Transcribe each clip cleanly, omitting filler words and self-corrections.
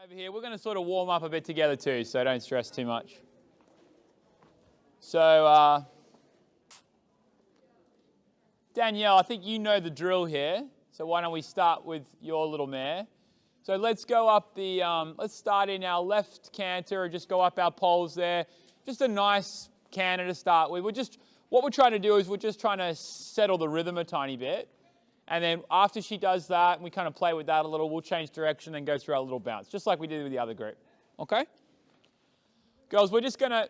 Over here, we're going to sort of warm up a bit together too, so don't stress too much. So, Danielle, I think you know the drill here, so why don't we start with your little mare. So let's go up the, let's start in our left canter and just go up our poles there. Just a nice canter to start with. What we're trying to do is we're just trying to settle the rhythm a tiny bit. And then after she does that, and we kind of play with that a little, we'll change direction and go through our little bounce, just like we did with the other group. Okay? Girls, we're just going to,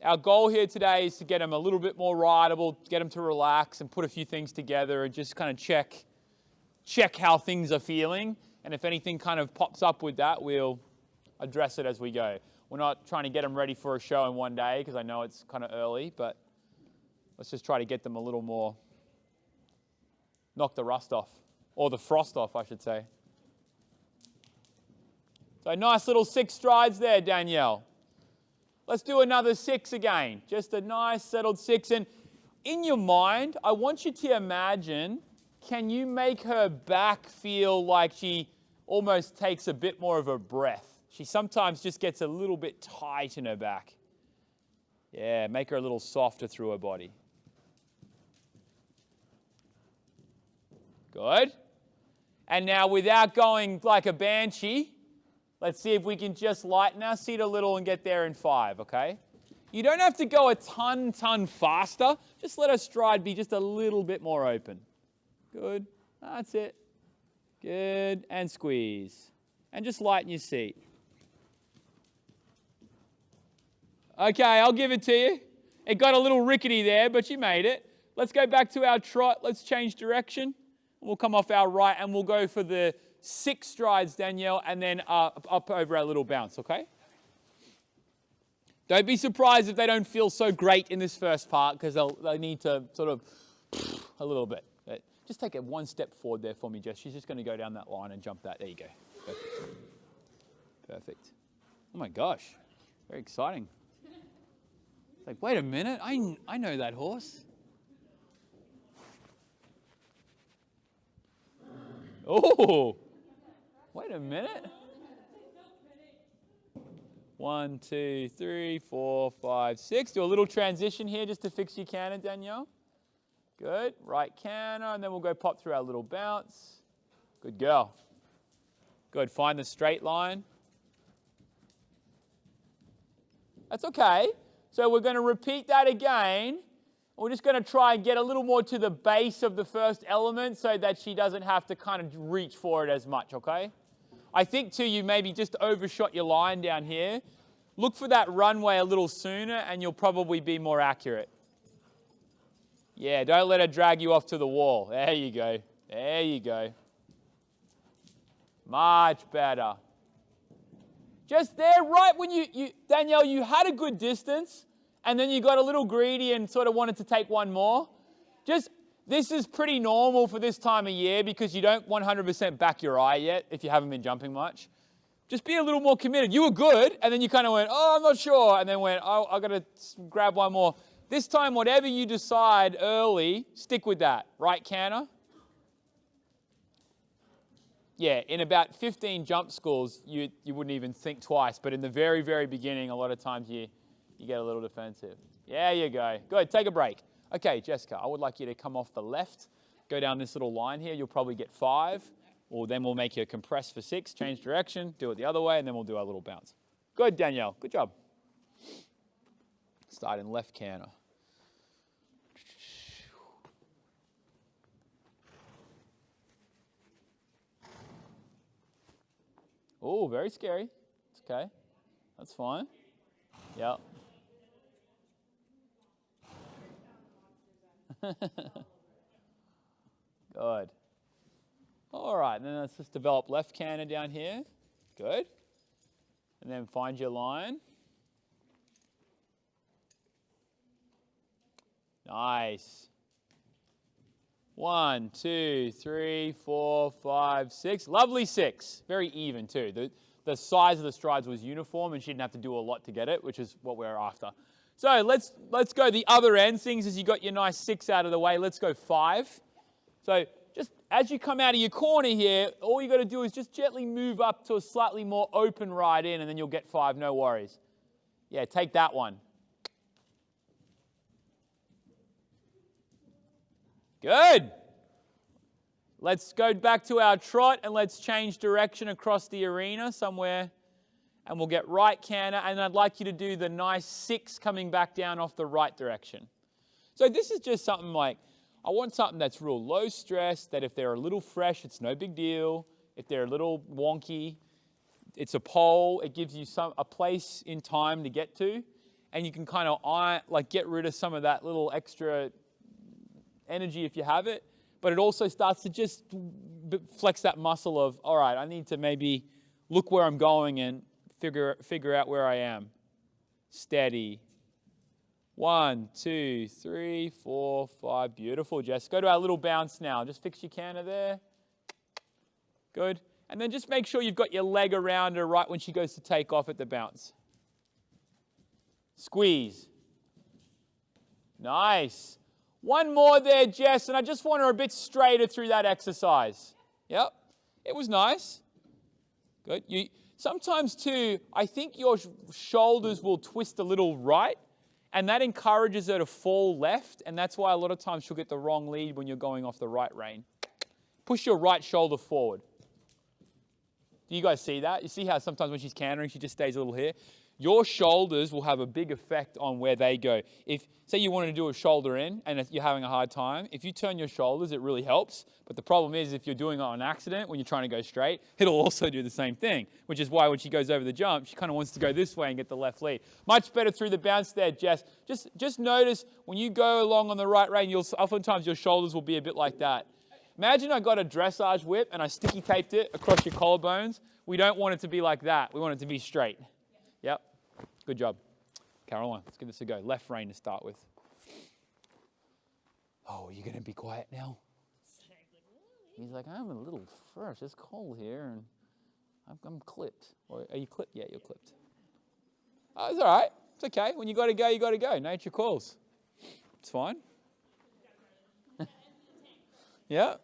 our goal here today is to get them a little bit more rideable, get them to relax and put a few things together and just kind of check how things are feeling. And if anything kind of pops up with that, we'll address it as we go. We're not trying to get them ready for a show in one day because I know it's kind of early, but let's just try to get them a little more, knock the rust off, or the frost off, I should say. So nice little 6 strides there, Danielle. Let's do another 6 again. Just a nice settled 6. And in your mind, I want you to imagine, can you make her back feel like she almost takes a bit more of a breath? She sometimes just gets a little bit tight in her back. Yeah, make her a little softer through her body. Good. And now without going like a banshee, let's see if we can just lighten our seat a little and get there in 5, okay? You don't have to go a ton faster. Just let our stride be just a little bit more open. Good. That's it. Good. And squeeze. And just lighten your seat. Okay, I'll give it to you. It got a little rickety there, but you made it. Let's go back to our trot. Let's change direction. We'll come off our right and we'll go for the 6 strides, Danielle, and then up over our little bounce, okay? Don't be surprised if they don't feel so great in this first part because they need to sort of a little bit. Just take it 1 step forward there for me, Jess. She's just going to go down that line and jump that. There you go. Perfect. Perfect. Oh my gosh. Very exciting. It's like, wait a minute. I know that horse. Oh, wait a minute. 1, 2, 3, 4, 5, 6. Do a little transition here just to fix your canter, Danielle. Good. Right canter, and then we'll go pop through our little bounce. Good girl. Good. Find the straight line. That's okay. So we're going to repeat that again. We're just going to try and get a little more to the base of the first element so that she doesn't have to kind of reach for it as much, okay? I think too you maybe just overshot your line down here. Look for that runway a little sooner and you'll probably be more accurate. Yeah, don't let her drag you off to the wall. There you go. There you go. Much better. Just there, right when Danielle, you had a good distance, and then you got a little greedy and sort of wanted to take one more. This is pretty normal for this time of year because you don't 100% back your eye yet if you haven't been jumping much. Just be a little more committed. You were good, and then you kind of went, oh, I'm not sure, and then went, oh, I've got to grab one more. This time, whatever you decide early, stick with that. Right canter. Yeah, in about 15 jump schools, you wouldn't even think twice, but in the very, very beginning, a lot of times you get a little defensive. There you go. Good. Take a break. Okay, Jessica, I would like you to come off the left, go down this little line here. You'll probably get 5, or then we'll make you compress for 6, change direction, do it the other way, and then we'll do our little bounce. Good, Danielle. Good job. Start in left canter. Oh, very scary. It's okay. That's fine. Yep. Good. All right, then let's just develop left canter down here. Good. And then find your line. Nice. 1, 2, 3, 4, 5, 6. Lovely 6. Very even too. The size of the strides was uniform and she didn't have to do a lot to get it, which is what we're after. So let's go the other end. Seeing as you got your nice 6 out of the way, let's go 5. So just as you come out of your corner here, all you got to do is just gently move up to a slightly more open ride in, and then you'll get 5, no worries. Yeah, take that one. Good. Let's go back to our trot and let's change direction across the arena somewhere. And we'll get right canter, and I'd like you to do the nice 6 coming back down off the right direction. So this is just something like, I want something that's real low stress, that if they're a little fresh, it's no big deal. If they're a little wonky, it's a pole. It gives you a place in time to get to, and you can kind of like get rid of some of that little extra energy if you have it. But it also starts to just flex that muscle of, all right, I need to maybe look where I'm going and figure out where I am. Steady. 1, 2, 3, 4, 5. Beautiful, Jess. Go to our little bounce now. Just fix your canter there. Good. And then just make sure you've got your leg around her right when she goes to take off at the bounce. Squeeze. Nice. One more there, Jess, and I just want her a bit straighter through that exercise. Yep. It was nice. Good. Sometimes, too, I think your shoulders will twist a little right, and that encourages her to fall left, and that's why a lot of times she'll get the wrong lead when you're going off the right rein. Push your right shoulder forward. Do you guys see that? You see how sometimes when she's cantering, she just stays a little here? Your shoulders will have a big effect on where they go. If, say you wanted to do a shoulder in and if you're having a hard time, if you turn your shoulders, it really helps. But the problem is if you're doing it on accident, when you're trying to go straight, it'll also do the same thing, which is why when she goes over the jump, she kind of wants to go this way and get the left lead. Much better through the bounce there, Jess. Just notice when you go along on the right rein, oftentimes your shoulders will be a bit like that. Imagine I got a dressage whip and I sticky taped it across your collarbones. We don't want it to be like that. We want it to be straight. Yep. Good job. Caroline, let's give this a go. Left rein to start with. Oh, you're going to be quiet now? He's like, I'm a little fresh. It's cold here, and I'm clipped. Or are you clipped? Yeah, you're clipped. Oh, it's all right. It's okay. When you got to go, you got to go. Nature calls. It's fine. Yeah.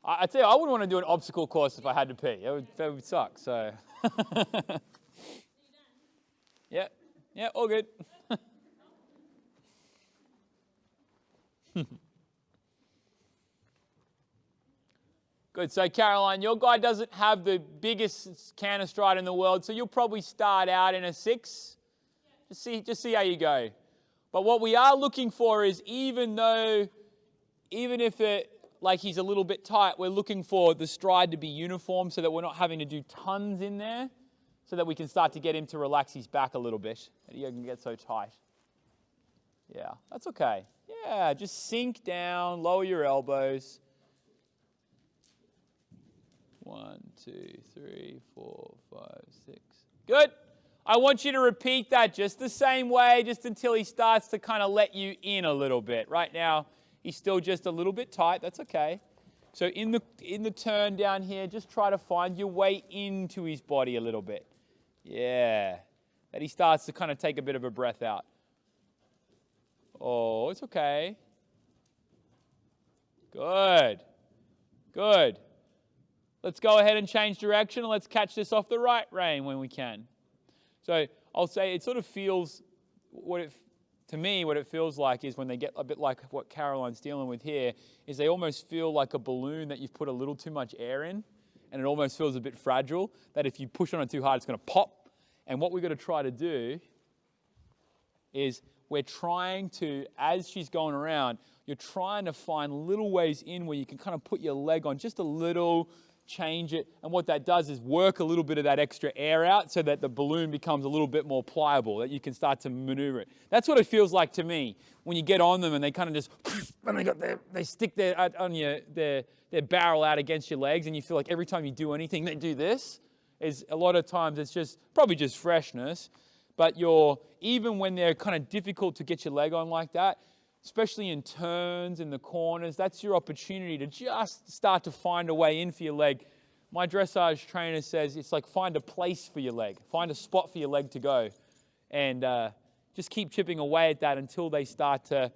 I tell you, I wouldn't want to do an obstacle course if I had to pee. That would suck. So. Yeah. Yeah. All good. Good. So Caroline, your guy doesn't have the biggest canter stride in the world, so you'll probably start out in a 6. Just see how you go. But what we are looking for is even if he's a little bit tight, we're looking for the stride to be uniform so that we're not having to do tons in there, so that we can start to get him to relax his back a little bit. He doesn't get so tight. Yeah, that's okay. Yeah, just sink down, lower your elbows. 1, 2, 3, 4, 5, 6. Good. I want you to repeat that just the same way, just until he starts to kind of let you in a little bit. Right now, he's still just a little bit tight. That's okay. So in the turn down here, just try to find your way into his body a little bit. Yeah. That he starts to kind of take a bit of a breath out. Oh, it's okay. Good. Good. Let's go ahead and change direction, and let's catch this off the right rein when we can. So I'll say it sort of feels, to me, what it feels like is when they get a bit like what Caroline's dealing with here, is they almost feel like a balloon that you've put a little too much air in, and it almost feels a bit fragile, that if you push on it too hard, it's going to pop. And what we're going to try to do is we're trying to, as she's going around, you're trying to find little ways in where you can kind of put your leg on just a little, change it, and what that does is work a little bit of that extra air out so that the balloon becomes a little bit more pliable, that you can start to maneuver it. That's what it feels like to me when you get on them and they kind of just, and they stick their barrel out against your legs, and you feel like every time you do anything, they do this. Is a lot of times it's just probably just freshness, but even when they're kind of difficult to get your leg on like that, especially in turns, in the corners, that's your opportunity to just start to find a way in for your leg. My dressage trainer says it's like find a place for your leg, find a spot for your leg to go, and just keep chipping away at that until they start to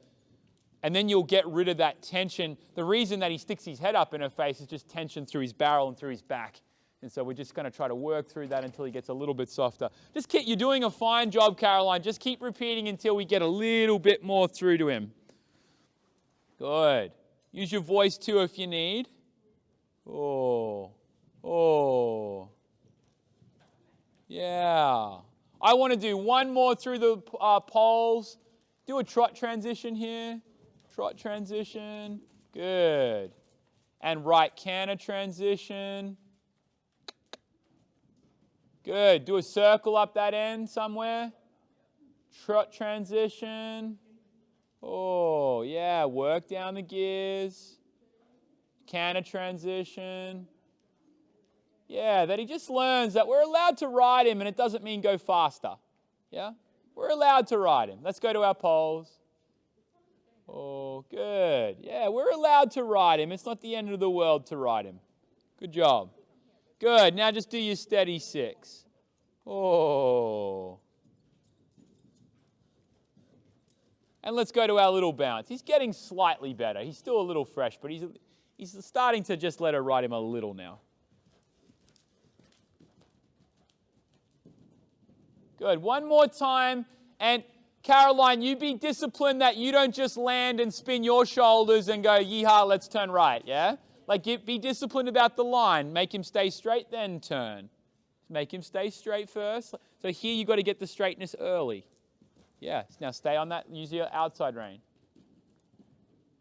And then you'll get rid of that tension. The reason that he sticks his head up in her face is just tension through his barrel and through his back. And so we're just going to try to work through that until he gets a little bit softer. You're doing a fine job, Caroline. Just keep repeating until we get a little bit more through to him. Good. Use your voice too if you need. Oh. Oh. Yeah. I want to do one more through the poles. Do a trot transition here. Trot transition. Good. And right canter transition. Good. Do a circle up that end somewhere. Trot transition. Oh, yeah. Work down the gears. Canter transition. Yeah, that he just learns that we're allowed to ride him and it doesn't mean go faster. Yeah? We're allowed to ride him. Let's go to our poles. Oh, good. Yeah, we're allowed to ride him. It's not the end of the world to ride him. Good job. Good. Now just do your steady 6. Oh. And let's go to our little bounce. He's getting slightly better. He's still a little fresh, but he's starting to just let her ride him a little now. Good. One more time. And Caroline, you be disciplined that you don't just land and spin your shoulders and go, yeehaw, let's turn right, yeah? Be disciplined about the line. Make him stay straight, then turn. Make him stay straight first. So here you've got to get the straightness early. Yeah, now stay on that, use your outside rein.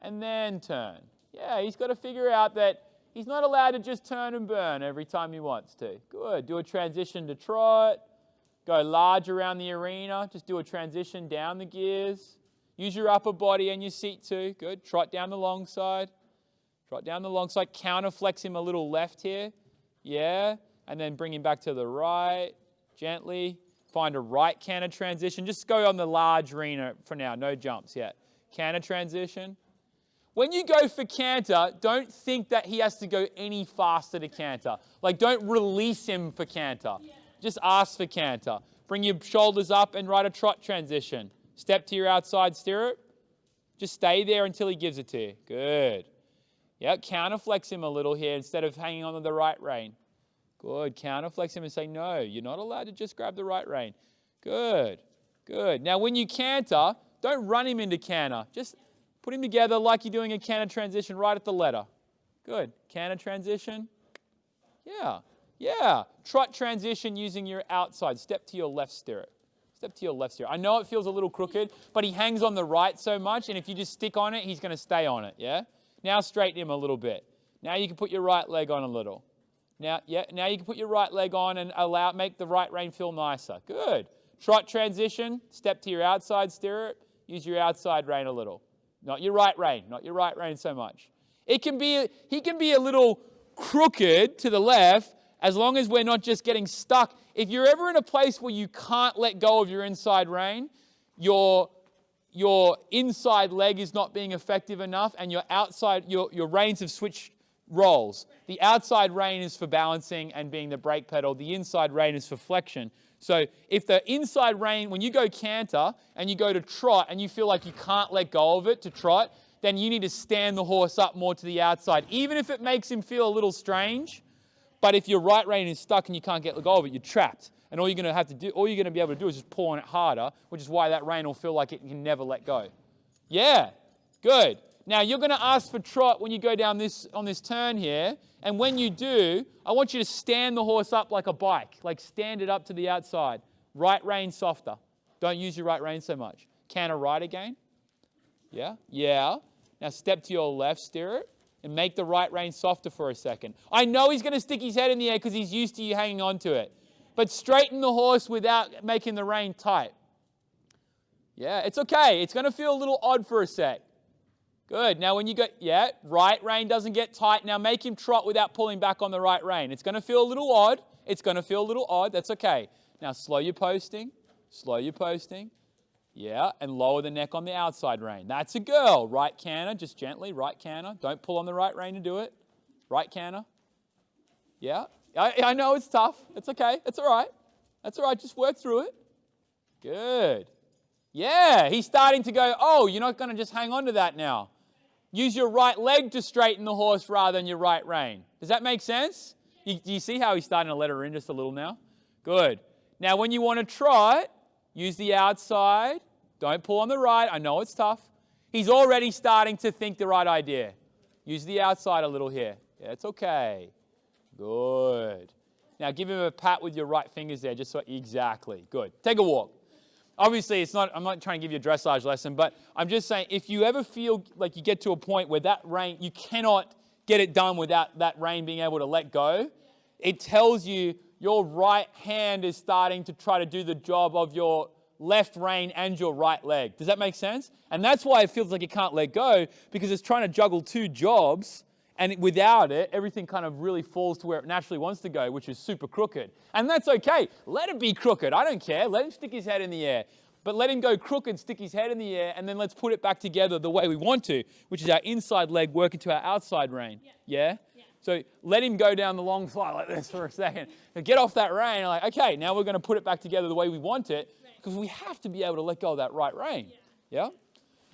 And then turn. Yeah, he's got to figure out that he's not allowed to just turn and burn every time he wants to. Good. Do a transition to trot. Go large around the arena. Just do a transition down the gears. Use your upper body and your seat too. Good. Trot down the long side. Trot down the long side. Counter flex him a little left here. Yeah. And then bring him back to the right. Gently. Find a right canter transition. Just go on the large arena for now. No jumps yet. Canter transition. When you go for canter, don't think that he has to go any faster to canter. Don't release him for canter. Just ask for canter. Bring your shoulders up and ride a trot transition. Step to your outside stirrup. Just stay there until he gives it to you. Good. Yeah, counter flex him a little here instead of hanging on to the right rein. Good. Counter flex him and say, no, you're not allowed to just grab the right rein. Good. Good. Now, when you canter, don't run him into canter. Just put him together like you're doing a canter transition right at the letter. Good. Canter transition. Yeah. Yeah. Trot transition using your outside. Step to your left stirrup. Step to your left stirrup. I know it feels a little crooked, but he hangs on the right so much, and if you just stick on it, he's going to stay on it, yeah? Now straighten him a little bit. Now you can put your right leg on a little. Now you can put your right leg on and make the right rein feel nicer. Good. Trot transition. Step to your outside stirrup. Use your outside rein a little. Not your right rein. Not your right rein so much. He can be a little crooked to the left, as long as we're not just getting stuck. If you're ever in a place where you can't let go of your inside rein, your inside leg is not being effective enough, and your reins have switched roles. The outside rein is for balancing and being the brake pedal. The inside rein is for flexion. So if the inside rein, when you go canter and you go to trot and you feel like you can't let go of it to trot, then you need to stand the horse up more to the outside, even if it makes him feel a little strange. But if your right rein is stuck and you can't get go of it, you're trapped. And all you're going to be able to do is just pull on it harder, which is why that rein will feel like it can never let go. Yeah, good. Now you're going to ask for trot when you go down on this turn here. And when you do, I want you to stand the horse up like a bike, like stand it up to the outside. Right rein softer. Don't use your right rein so much. Canter right again. Yeah, yeah. Now step to your left stirrup. And make the right rein softer for a second. I know he's going to stick his head in the air because he's used to you hanging on to it. But straighten the horse without making the rein tight. Yeah, it's okay. It's going to feel a little odd for a sec. Good. Now when you go, yeah, right rein doesn't get tight. Now make him trot without pulling back on the right rein. It's going to feel a little odd. It's going to feel a little odd. That's okay. Now slow your posting. Slow your posting. Yeah, and lower the neck on the outside rein. That's a girl. Right canter, just gently, right canter. Don't pull on the right rein to do it. Right canter. Yeah, I know it's tough. It's okay. It's all right. That's all right. Just work through it. Good. Yeah, he's starting to go, oh, you're not going to just hang on to that now. Use your right leg to straighten the horse rather than your right rein. Does that make sense? Do you see how he's starting to let her in just a little now? Good. Now, when you want to trot, use the outside. Don't pull on the right. I know it's tough. He's already starting to think the right idea. Use the outside a little here. Yeah, it's okay. Good. Now, give him a pat with your right fingers there, just so, exactly. Good. Take a walk. Obviously, I'm not trying to give you a dressage lesson, but I'm just saying, if you ever feel like you get to a point where that rein, you cannot get it done without that rein being able to let go, it tells you your right hand is starting to try to do the job of your left rein and your right leg. Does that make sense? And that's why it feels like it can't let go, because it's trying to juggle two jobs, and without it, everything kind of really falls to where it naturally wants to go, which is super crooked. And that's okay. Let it be crooked. I don't care. Let him stick his head in the air. But let him go crooked, stick his head in the air, and then let's put it back together the way we want to, which is our inside leg working to our outside rein. Yeah? So let him go down the long slide like this for a second. And get off that rein. Like, okay, now we're going to put it back together the way we want it, because we have to be able to let go of that right rein. Yeah?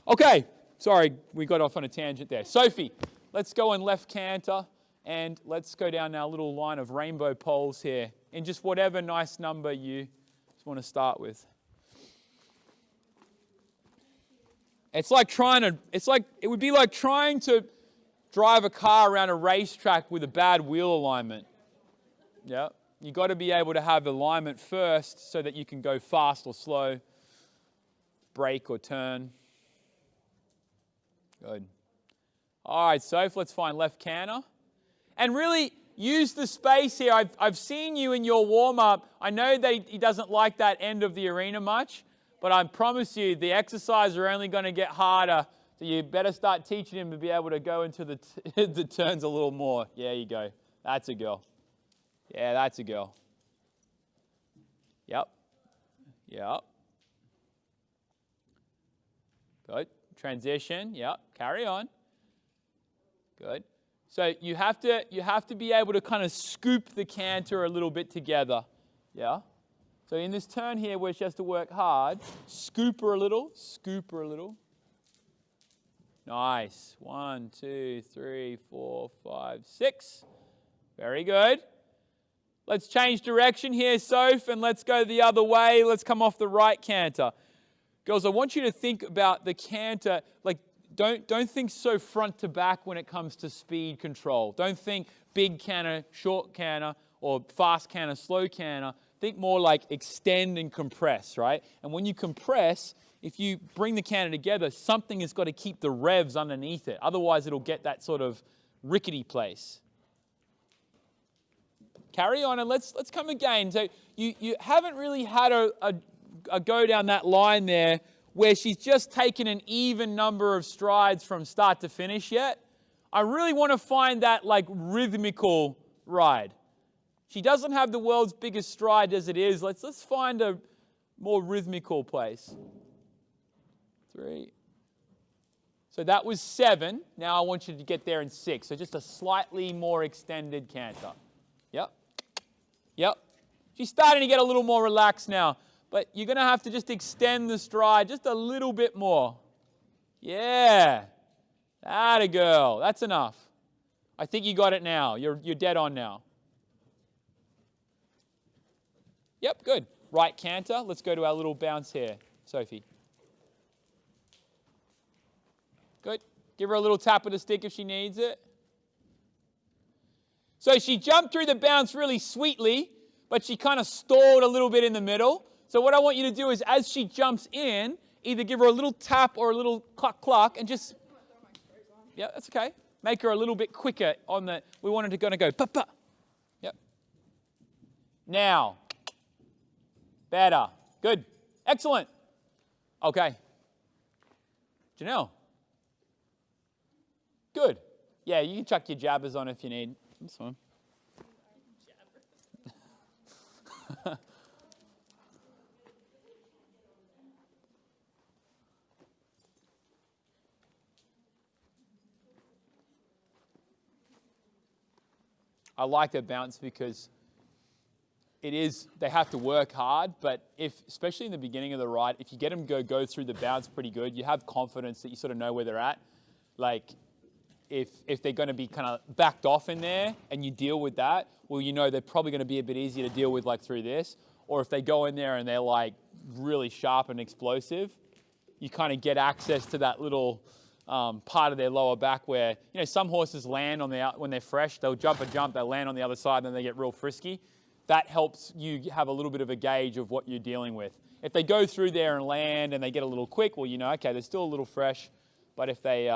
Okay. Sorry, we got off on a tangent there. Sophie, let's go in left canter, and let's go down our little line of rainbow poles here in just whatever nice number you just want to start with. It would be like trying to drive a car around a racetrack with a bad wheel alignment. Yeah, you got to be able to have alignment first so that you can go fast or slow, brake or turn. Good. All right, Soph, let's find left canter. And really use the space here. I've seen you in your warm-up. I know that he doesn't like that end of the arena much, but I promise you the exercises are only going to get harder. So you better start teaching him to be able to go into the turns a little more. There you go. That's a girl. Yeah, that's a girl. Yep. Yep. Good. Transition. Yep. Carry on. Good. So you have to be able to kind of scoop the canter a little bit together. Yeah. So in this turn here where she has to work hard, scoop her a little, scoop her a little. Nice. 1, 2, 3, 4, 5, 6. Very good. Let's change direction here, Soph, and let's go the other way. Let's come off the right canter. Girls, I want you to think about the canter, like don't think so front to back when it comes to speed control. Don't think big canter, short canter, or fast canter, slow canter. Think more like extend and compress, right? And when you compress, if you bring the canter together, something has got to keep the revs underneath it. Otherwise, it'll get that sort of rickety place. Carry on, and let's come again. So you haven't really had a go down that line there where she's just taken an even number of strides from start to finish yet. I really want to find that like rhythmical ride. She doesn't have the world's biggest stride as it is. Let's find a more rhythmical place. 3. So that was 7. Now I want you to get there in 6. So just a slightly more extended canter. Yep. Yep. She's starting to get a little more relaxed now. But you're going to have to just extend the stride just a little bit more. Yeah. Atta girl. That's enough. I think you got it now. You're dead on now. Yep, good. Right canter. Let's go to our little bounce here, Sophie. Good. Give her a little tap with the stick if she needs it. So she jumped through the bounce really sweetly, but she kind of stalled a little bit in the middle. So what I want you to do is as she jumps in, either give her a little tap or a little cluck cluck and just, yeah, that's okay. Make her a little bit quicker on the, we wanted to go, pa, pa. Yep. Now. Better. Good. Excellent. Okay. Janelle. Good. Yeah, you can chuck your jabbers on if you need. That's fine. I like that bounce because they have to work hard, but especially in the beginning of the ride, if you get them go through the bounce pretty good, you have confidence that you sort of know where they're at. Like, if they're going to be kind of backed off in there and you deal with that, well, you know they're probably going to be a bit easier to deal with like through this. Or if they go in there and they're like really sharp and explosive, you kind of get access to that little part of their lower back where, you know, some horses land on when they're fresh, they'll jump a jump, they'll land on the other side, and then they get real frisky. That helps you have a little bit of a gauge of what you're dealing with. If they go through there and land and they get a little quick, well, you know, okay, they're still a little fresh, but if they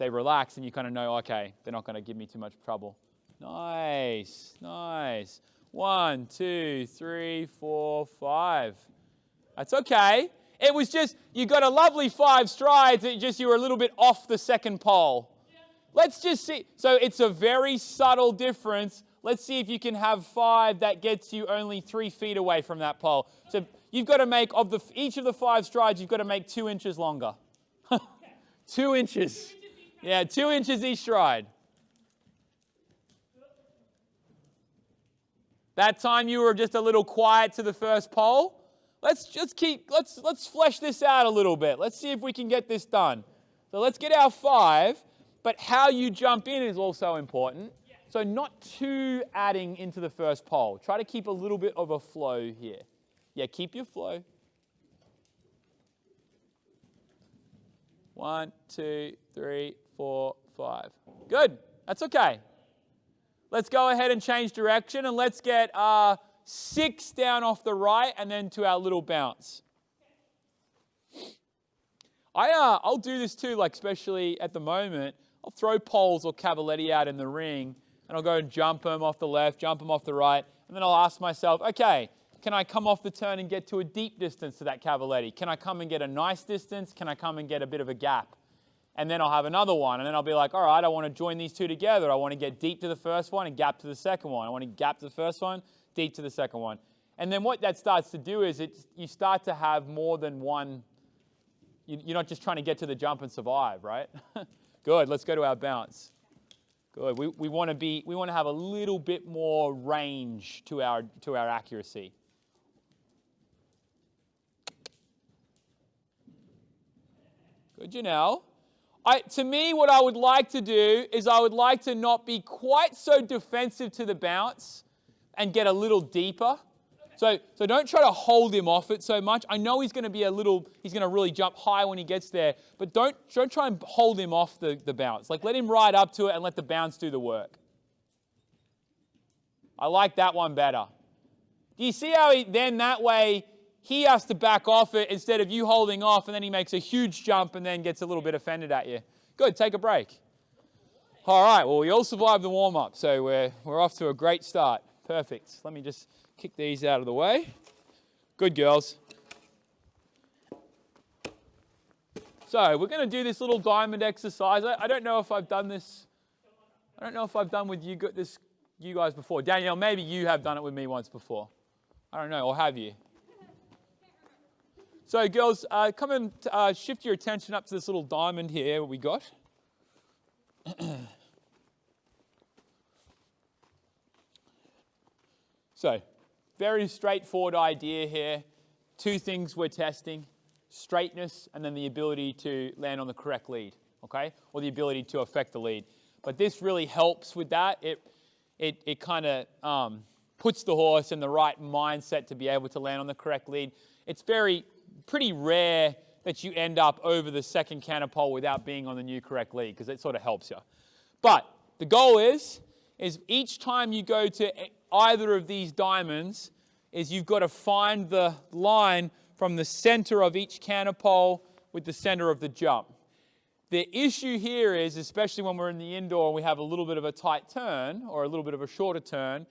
relax, then you kind of know, okay, they're not going to give me too much trouble. Nice, nice. 1, 2, 3, 4, 5. That's okay. It was just, you got a lovely 5 strides, you were a little bit off the second pole. Let's just see. So it's a very subtle difference. Let's see if you can have 5 that gets you only 3 feet away from that pole. So you've got to make, each of the 5 strides, you've got to make 2 inches longer. 2 inches. Yeah, 2 inches each stride. That time you were just a little quiet to the first pole. Let's flesh this out a little bit. Let's see if we can get this done. So let's get our 5, but how you jump in is also important. So not too adding into the first pole. Try to keep a little bit of a flow here. Yeah, keep your flow. 1, 2, 3, 4, 5. Good. That's okay. Let's go ahead and change direction, and let's get 6 down off the right and then to our little bounce. I'll do this too, like especially at the moment. I'll throw poles or cavaletti out in the ring, and I'll go and jump them off the left, jump them off the right, and then I'll ask myself, okay, can I come off the turn and get to a deep distance to that cavaletti? Can I come and get a nice distance? Can I come and get a bit of a gap? And then I'll have another one, and then I'll be like, all right, I want to join these 2 together. I want to get deep to the first one and gap to the second one. I want to gap to the first one, deep to the second one. And then what that starts to do is you start to have more than one. You're not just trying to get to the jump and survive, right? Good, let's go to our bounce. Good, we want to have a little bit more range to our accuracy. Good, you know. To me, what I would like to do is I would like to not be quite so defensive to the bounce and get a little deeper. So don't try to hold him off it so much. I know he's going to really jump high when he gets there, but don't try and hold him off the bounce. Like, let him ride up to it and let the bounce do the work. I like that one better. Do you see how that way he has to back off it instead of you holding off, and then he makes a huge jump and then gets a little bit offended at you. Good, take a break. All right, well, we all survived the warm-up, so we're off to a great start. Perfect. Let me just kick these out of the way. Good, girls. So we're going to do this little diamond exercise. I don't know if I've done this. I don't know if I've done with you guys before. Danielle, maybe you have done it with me once before. I don't know, or have you? So, girls, come and shift your attention up to this little diamond here we got. So, very straightforward idea here. 2 things we're testing: straightness and then the ability to land on the correct lead, okay? Or the ability to affect the lead. But this really helps with that. It kind of puts the horse in the right mindset to be able to land on the correct lead. It's pretty rare that you end up over the second canter pole without being on the new correct lead, because it sort of helps you. But the goal is each time you go to either of these diamonds, is you've got to find the line from the center of each canter pole with the center of the jump. The issue here is, especially when we're in the indoor and we have a little bit of a tight turn or a little bit of a shorter turn,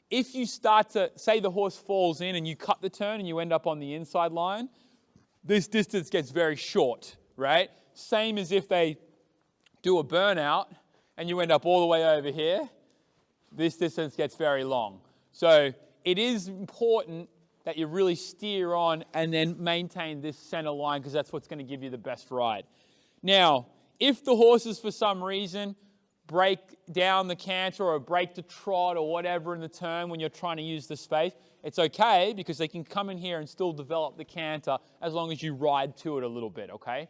if you start to, say the horse falls in and you cut the turn and you end up on the inside line, this distance gets very short, right? Same as if they do a burnout and you end up all the way over here, this distance gets very long. So it is important that you really steer on and then maintain this center line, because that's what's going to give you the best ride. Now, if the horses for some reason break down the canter or break the trot or whatever in the turn when you're trying to use the space, it's okay because they can come in here and still develop the canter as long as you ride to it a little bit, okay?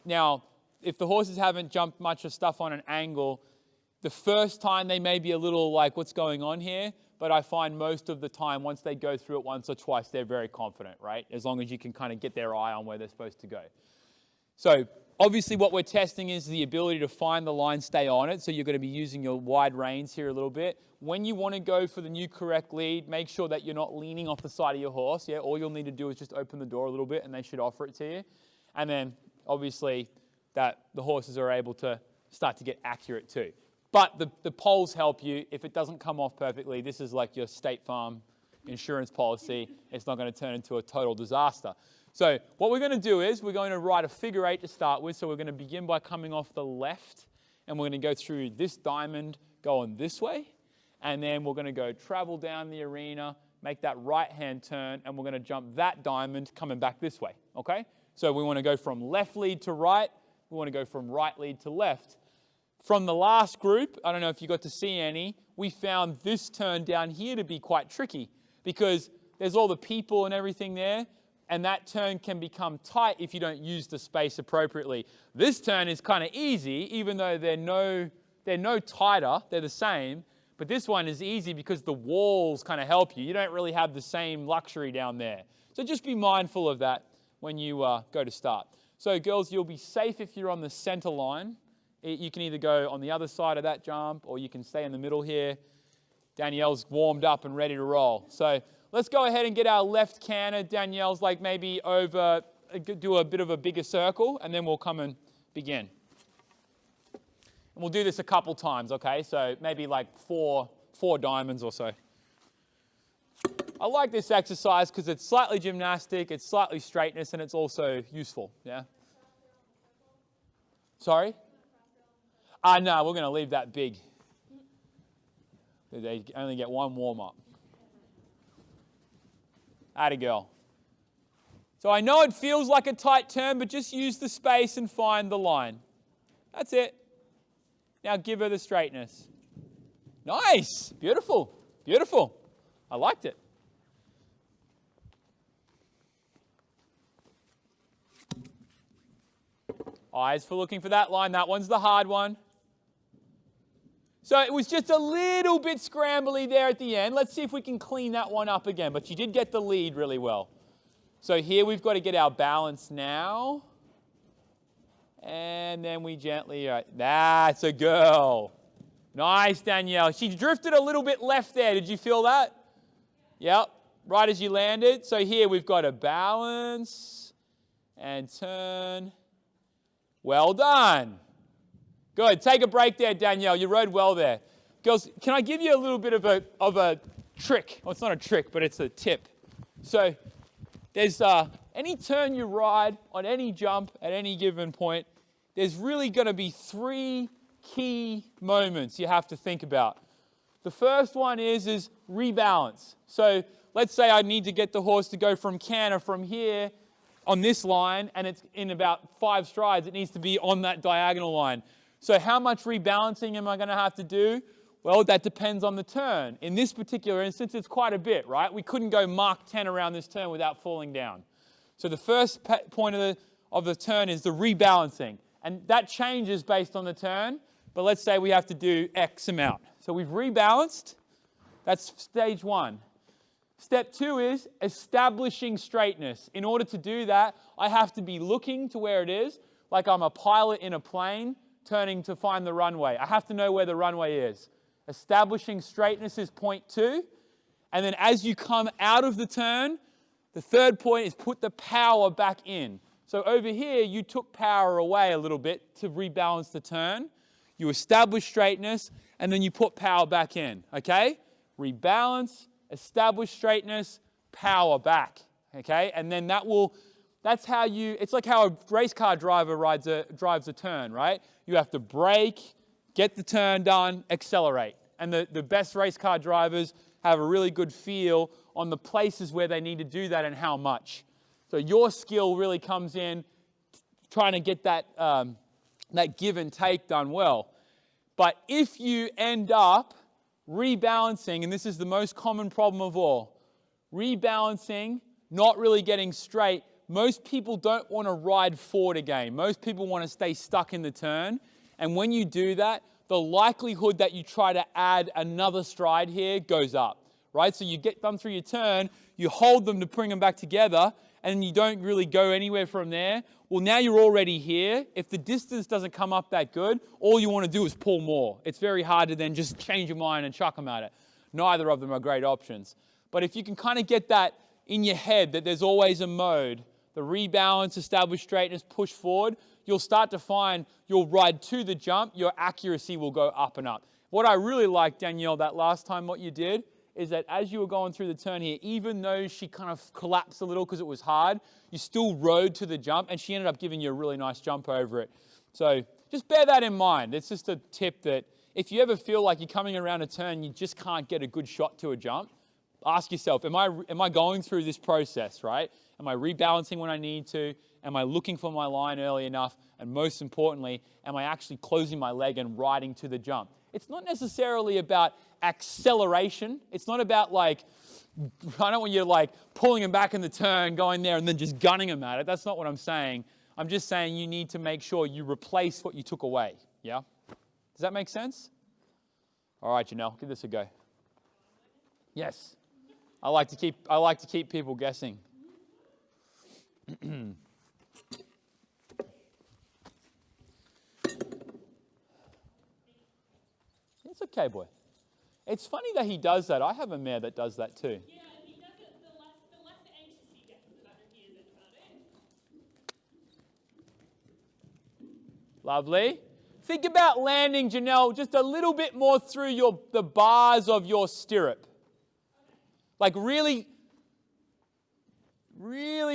Now, if the horses haven't jumped much of stuff on an angle, the first time they may be a little like, what's going on here? But I find most of the time, once they go through it once or twice, they're very confident, right? As long as you can kind of get their eye on where they're supposed to go. So obviously what we're testing is the ability to find the line, stay on it. So you're going to be using your wide reins here a little bit. When you want to go for the new correct lead, make sure that you're not leaning off the side of your horse. Yeah, all you'll need to do is just open the door a little bit and they should offer it to you. And then obviously that the horses are able to start to get accurate too. But the poles help you. If it doesn't come off perfectly, this is like your State Farm insurance policy. It's not going to turn into a total disaster. So what we're going to do is we're going to ride a figure 8 to start with. So we're going to begin by coming off the left, and we're going to go through this diamond going this way. And then we're going to go travel down the arena, make that right-hand turn, and we're going to jump that diamond coming back this way, okay? So we want to go from left lead to right. We want to go from right lead to left. From the last group, I don't know if you got to see any, we found this turn down here to be quite tricky because there's all the people and everything there, and that turn can become tight if you don't use the space appropriately. This turn is kind of easy, even though they're no tighter, they're the same, but this one is easy because the walls kind of help you. You don't really have the same luxury down there. So just be mindful of that when you go to start. So girls, you'll be safe if you're on the center line. You can either go on the other side of that jump or you can stay in the middle here. Danielle's warmed up and ready to roll. So let's go ahead and get our left canter. Danielle's like maybe over, do a bit of a bigger circle, and then we'll come and begin. And we'll do this a couple times, okay? So maybe like four diamonds or so. I like this exercise because it's slightly gymnastic, it's slightly straightness, and it's also useful, yeah? Sorry? No, we're going to leave that big. They only get one warm-up. Atta girl. So I know it feels like a tight turn, but just use the space and find the line. That's it. Now give her the straightness. Nice. Beautiful. Beautiful. I liked it. Eyes for looking for that line. That one's the hard one. So it was just a little bit scrambly there at the end. Let's see if we can clean that one up again. But you did get the lead really well. So here we've got to get our balance now. And then we gently, that's a girl. Nice, Danielle. She drifted a little bit left there. Did you feel that? Yep, right as you landed. So here we've got a balance and turn. Well done. Good. Take a break there, Danielle. You rode well there. Girls, can I give you a little bit of a trick? Well, it's not a trick, but it's a tip. So there's any turn you ride on any jump at any given point, there's really going to be 3 key moments you have to think about. The first one is rebalance. So let's say I need to get the horse to go from canter from here on this line, and it's in about 5 strides. It needs to be on that diagonal line. So how much rebalancing am I going to have to do? Well, that depends on the turn. In this particular instance, it's quite a bit, right? We couldn't go Mach 10 around this turn without falling down. So the first point of the turn is the rebalancing. And that changes based on the turn. But let's say we have to do X amount. So we've rebalanced. That's stage 1. Step 2 is establishing straightness. In order to do that, I have to be looking to where it is, like I'm a pilot in a plane, turning to find the runway. I have to know where the runway is. Establishing straightness is point 2. And then as you come out of the turn, the third point is put the power back in. So over here, you took power away a little bit to rebalance the turn. You establish straightness, and then you put power back in, okay? Rebalance, establish straightness, power back, okay? And then that's how it's like how a race car driver drives a turn, right? You have to brake, get the turn done, accelerate. And the best race car drivers have a really good feel on the places where they need to do that and how much. So your skill really comes in trying to get that give and take done well. But if you end up rebalancing, and this is the most common problem of all, rebalancing, not really getting straight, most people don't want to ride forward again. Most people want to stay stuck in the turn. And when you do that, the likelihood that you try to add another stride here goes up, right? So you get them through your turn, you hold them to bring them back together, and you don't really go anywhere from there. Well, now you're already here. If the distance doesn't come up that good, all you want to do is pull more. It's very hard to then just change your mind and chuck them at it. Neither of them are great options. But if you can kind of get that in your head that there's always a mode, the rebalance, establish straightness, push forward, you'll start to find you'll ride to the jump, your accuracy will go up and up. What I really liked, Danielle, that last time what you did is that as you were going through the turn here, even though she kind of collapsed a little because it was hard, you still rode to the jump and she ended up giving you a really nice jump over it. So just bear that in mind. It's just a tip that if you ever feel like you're coming around a turn, you just can't get a good shot to a jump, ask yourself, am I going through this process, right? Am I rebalancing when I need to? Am I looking for my line early enough? And most importantly, am I actually closing my leg and riding to the jump? It's not necessarily about acceleration. It's not about like, I don't want you like pulling them back in the turn, going there and then just gunning them at it. That's not what I'm saying. I'm just saying you need to make sure you replace what you took away. Yeah? Does that make sense? All right, Janelle, give this a go. Yes. I like to keep people guessing. It's okay, boy. It's funny that he does that. I have a mare that does that too. Yeah, he does it. The less anxious he gets, the better he is about it. Lovely. Think about landing, Janelle, just a little bit more through the bars of your stirrup. Like really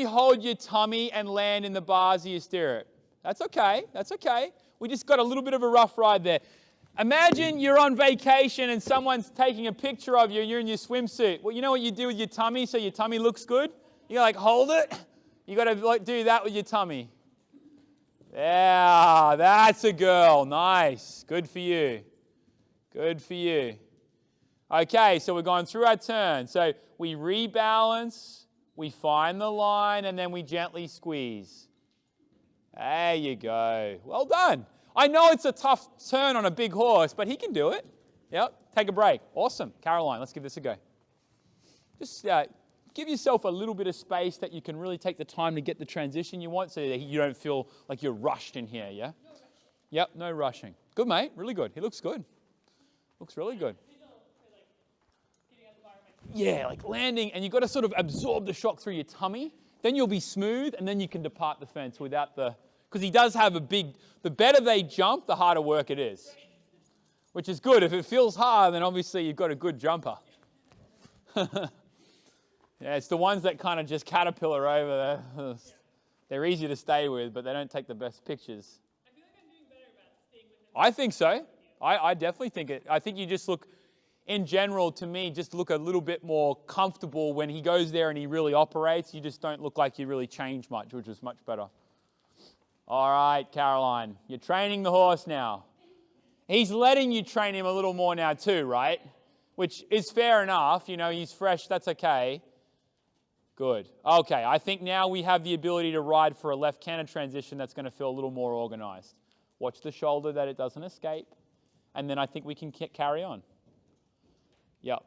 hold your tummy and land in the bars of your stirrup. That's okay. That's okay. We just got a little bit of a rough ride there. Imagine you're on vacation and someone's taking a picture of you and you're in your swimsuit. Well, you know what you do with your tummy so your tummy looks good? You like hold it. You got to like do that with your tummy. Yeah, that's a girl. Nice. Good for you. Good for you. Okay, so we're going through our turn. So we rebalance, we find the line, and then we gently squeeze. There you go. Well done. I know it's a tough turn on a big horse, but he can do it. Yep, take a break. Awesome. Caroline, let's give this a go. Just give yourself a little bit of space that you can really take the time to get the transition you want so that you don't feel like you're rushed in here, yeah? No rushing. Yep, no rushing. Good, mate. Really good. He looks good. Looks really good. Yeah, like landing, and you've got to sort of absorb the shock through your tummy. Then you'll be smooth, and then you can depart the fence without because he does have the better they jump, the harder work it is. Which is good. If it feels hard, then obviously you've got a good jumper. Yeah, it's the ones that kind of just caterpillar over there. They're easy to stay with, but they don't take the best pictures. I feel like I'm doing better about staying with him. I think so. I definitely think it. I think you just look, in general, to me, just look a little bit more comfortable when he goes there and he really operates. You just don't look like you really change much, which is much better. All right, Caroline, you're training the horse now. He's letting you train him a little more now too, right? Which is fair enough. You know, he's fresh. That's okay. Good. Okay, I think now we have the ability to ride for a left canter transition that's going to feel a little more organized. Watch the shoulder that it doesn't escape. And then I think we can carry on. Yep.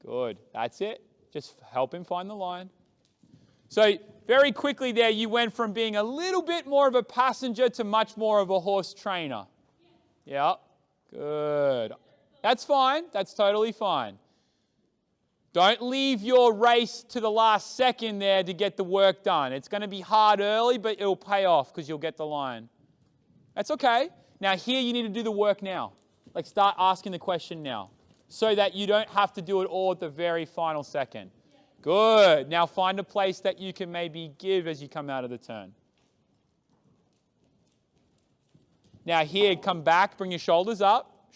Good. That's it. Just help him find the line. So very quickly there, you went from being a little bit more of a passenger to much more of a horse trainer. Yeah. Good. That's fine. That's totally fine. Don't leave your race to the last second there to get the work done. It's going to be hard early, but it'll pay off because you'll get the line. That's okay. Now here you need to do the work now. Like start asking the question now so that you don't have to do it all at the very final second. Good. Now find a place that you can maybe give as you come out of the turn. Now here, come back, bring your shoulders up,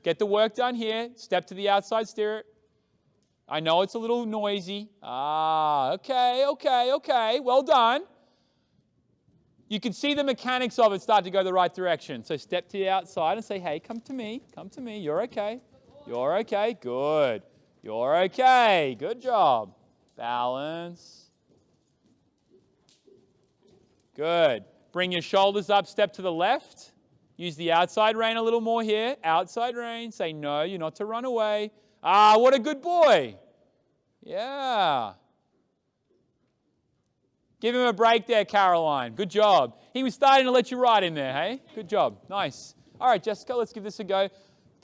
get the work done here, step to the outside stirrup. I know it's a little noisy. Okay, well done. you can see the mechanics of it start to go the right direction. So step to the outside and say, hey, come to me, you're okay. You're okay, good. You're okay, good job. Balance. Good. Bring your shoulders up, step to the left. Use the outside rein a little more here. Outside rein, say no, you're not to run away. Ah, what a good boy. Yeah. Give him a break there, Caroline. Good job. He was starting to let you ride in there, hey? Good job. Nice. All right, Jessica, let's give this a go.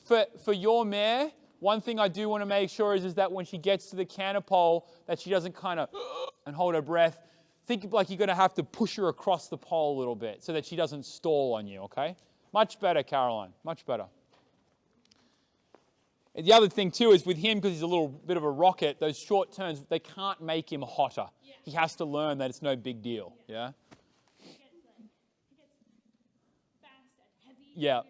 For your mare, one thing I do want to make sure is that when she gets to the canter pole, that she doesn't kind of and hold her breath. Think like you're going to have to push her across the pole a little bit so that she doesn't stall on you, okay? Much better, Caroline. Much better. And the other thing, too, is with him, because he's a little bit of a rocket, those short turns, they can't make him hotter. Yeah. He has to learn that it's no big deal, yeah? He gets fast and heavy.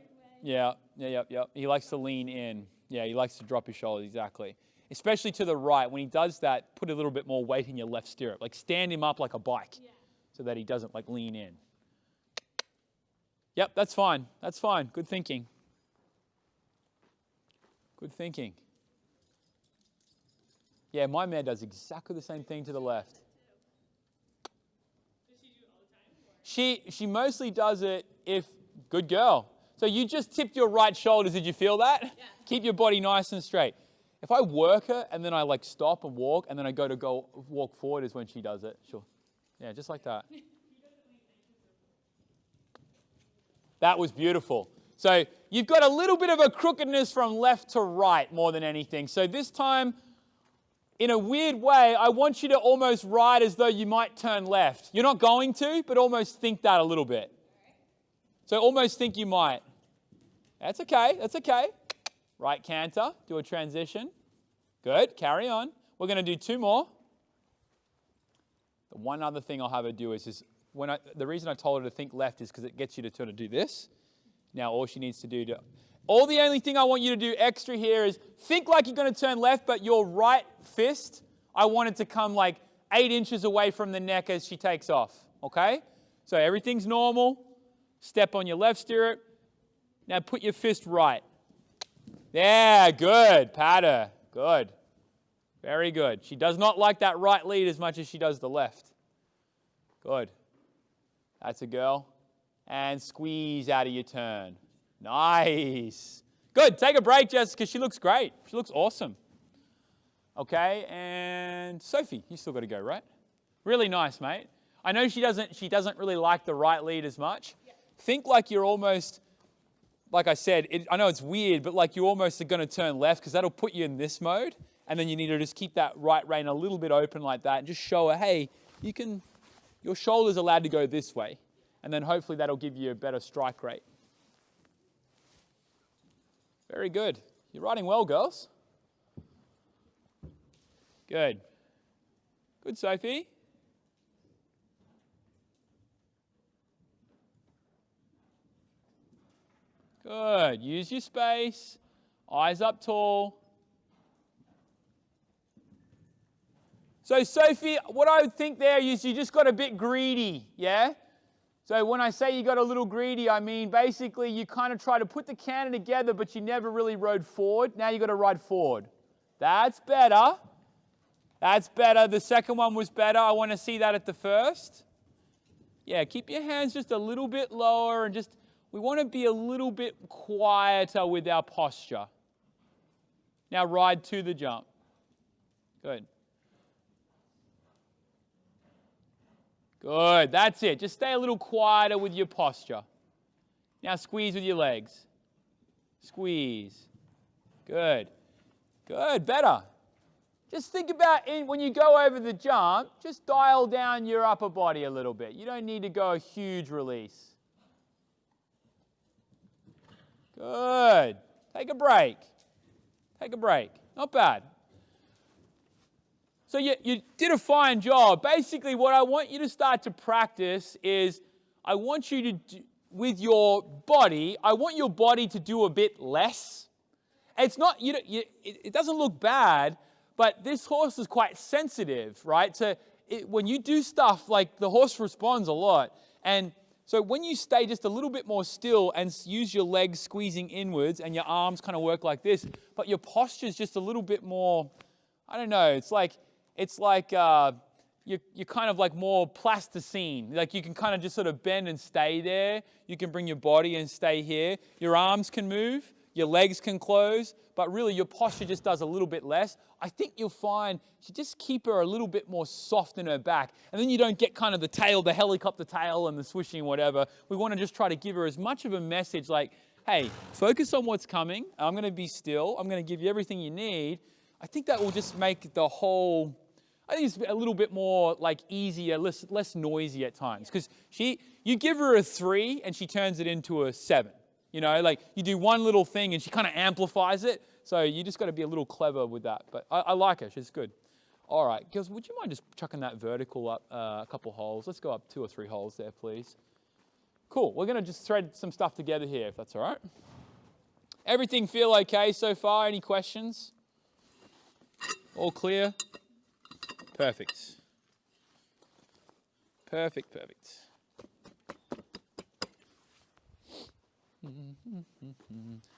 Yeah. He likes to lean in. Yeah, he likes to drop his shoulders, exactly. Especially to the right. When he does that, put a little bit more weight in your left stirrup. Like stand him up like a bike so that he doesn't like lean in. Yep, that's fine. That's fine. Good thinking. Good thinking. Yeah, my mare does exactly the same thing to the left. Does she do it all the time? She mostly does it if, good girl. So you just tipped your right shoulders. Did you feel that? Yeah. Keep your body nice and straight. If I work her and then I like stop and walk and then I go walk forward is when she does it. Sure. Yeah, just like that. That was beautiful. So you've got a little bit of a crookedness from left to right more than anything. So this time, in a weird way, I want you to almost ride as though you might turn left. You're not going to, but almost think that a little bit. So almost think you might. That's okay. That's okay. Right canter. Do a transition. Good. Carry on. We're going to do two more. The one other thing I'll have her do is the reason I told her to think left is because it gets you to sort of do this. Now all she needs to do the only thing I want you to do extra here is think like you're going to turn left, but your right fist, I want it to come like 8 inches away from the neck as she takes off. Okay? So everything's normal. Step on your left stirrup. Now put your fist right. Yeah, good. Pat her. Good. Very good. She does not like that right lead as much as she does the left. Good. That's a girl. And squeeze out of your turn. Nice. Good. Take a break, Jessica. She looks great. She looks awesome. Okay, and Sophie, you still got to go, right? Really nice, mate. I know she doesn't really like the right lead as much. Yeah. Think like you're almost, like I said, I know it's weird, but like you almost are going to turn left because that'll put you in this mode. And then you need to just keep that right rein a little bit open like that and just show her, hey, your shoulder's allowed to go this way. And then hopefully that'll give you a better strike rate. Very good. You're riding well, girls. Good. Good, Sophie. Good. Use your space. Eyes up tall. So, Sophie, what I would think there is you just got a bit greedy, yeah? So when I say you got a little greedy, I mean basically you kind of try to put the canter together, but you never really rode forward. Now you got to ride forward. That's better. That's better. The second one was better. I want to see that at the first. Yeah, keep your hands just a little bit lower and we want to be a little bit quieter with our posture. Now ride to the jump. Good. Good, that's it. Just stay a little quieter with your posture. Now squeeze with your legs. Squeeze. Good. Good, better. Just think about when you go over the jump, just dial down your upper body a little bit. You don't need to go a huge release. Good. Take a break. Take a break. Not bad. So you did a fine job. Basically, what I want you to start to practice is I want you to do, with your body, I want your body to do a bit less. It's not, it doesn't look bad, but this horse is quite sensitive, right? So when you do stuff, like the horse responds a lot. And So when you stay just a little bit more still and use your legs squeezing inwards and your arms kind of work like this, but your posture is just a little bit more, I don't know, it's like you're kind of like more plasticine. Like you can kind of just sort of bend and stay there. You can bring your body and stay here. Your arms can move, your legs can close, but really your posture just does a little bit less. I think you'll find you just keep her a little bit more soft in her back. And then you don't get kind of the tail, the helicopter tail and the swishing, whatever. We want to just try to give her as much of a message like, hey, focus on what's coming. I'm going to be still. I'm going to give you everything you need. I think that will just make the whole, I think it's a little bit more like easier, less noisy at times. Because you give her a 3 and she turns it into a 7. You know, like you do one little thing and she kind of amplifies it. So you just got to be a little clever with that. But I like her. She's good. All right, girls, would you mind just chucking that vertical up a couple holes? Let's go up 2 or 3 holes there, please. Cool. We're going to just thread some stuff together here, if that's all right. Everything feel okay so far? Any questions? All clear? Perfect. Perfect, perfect.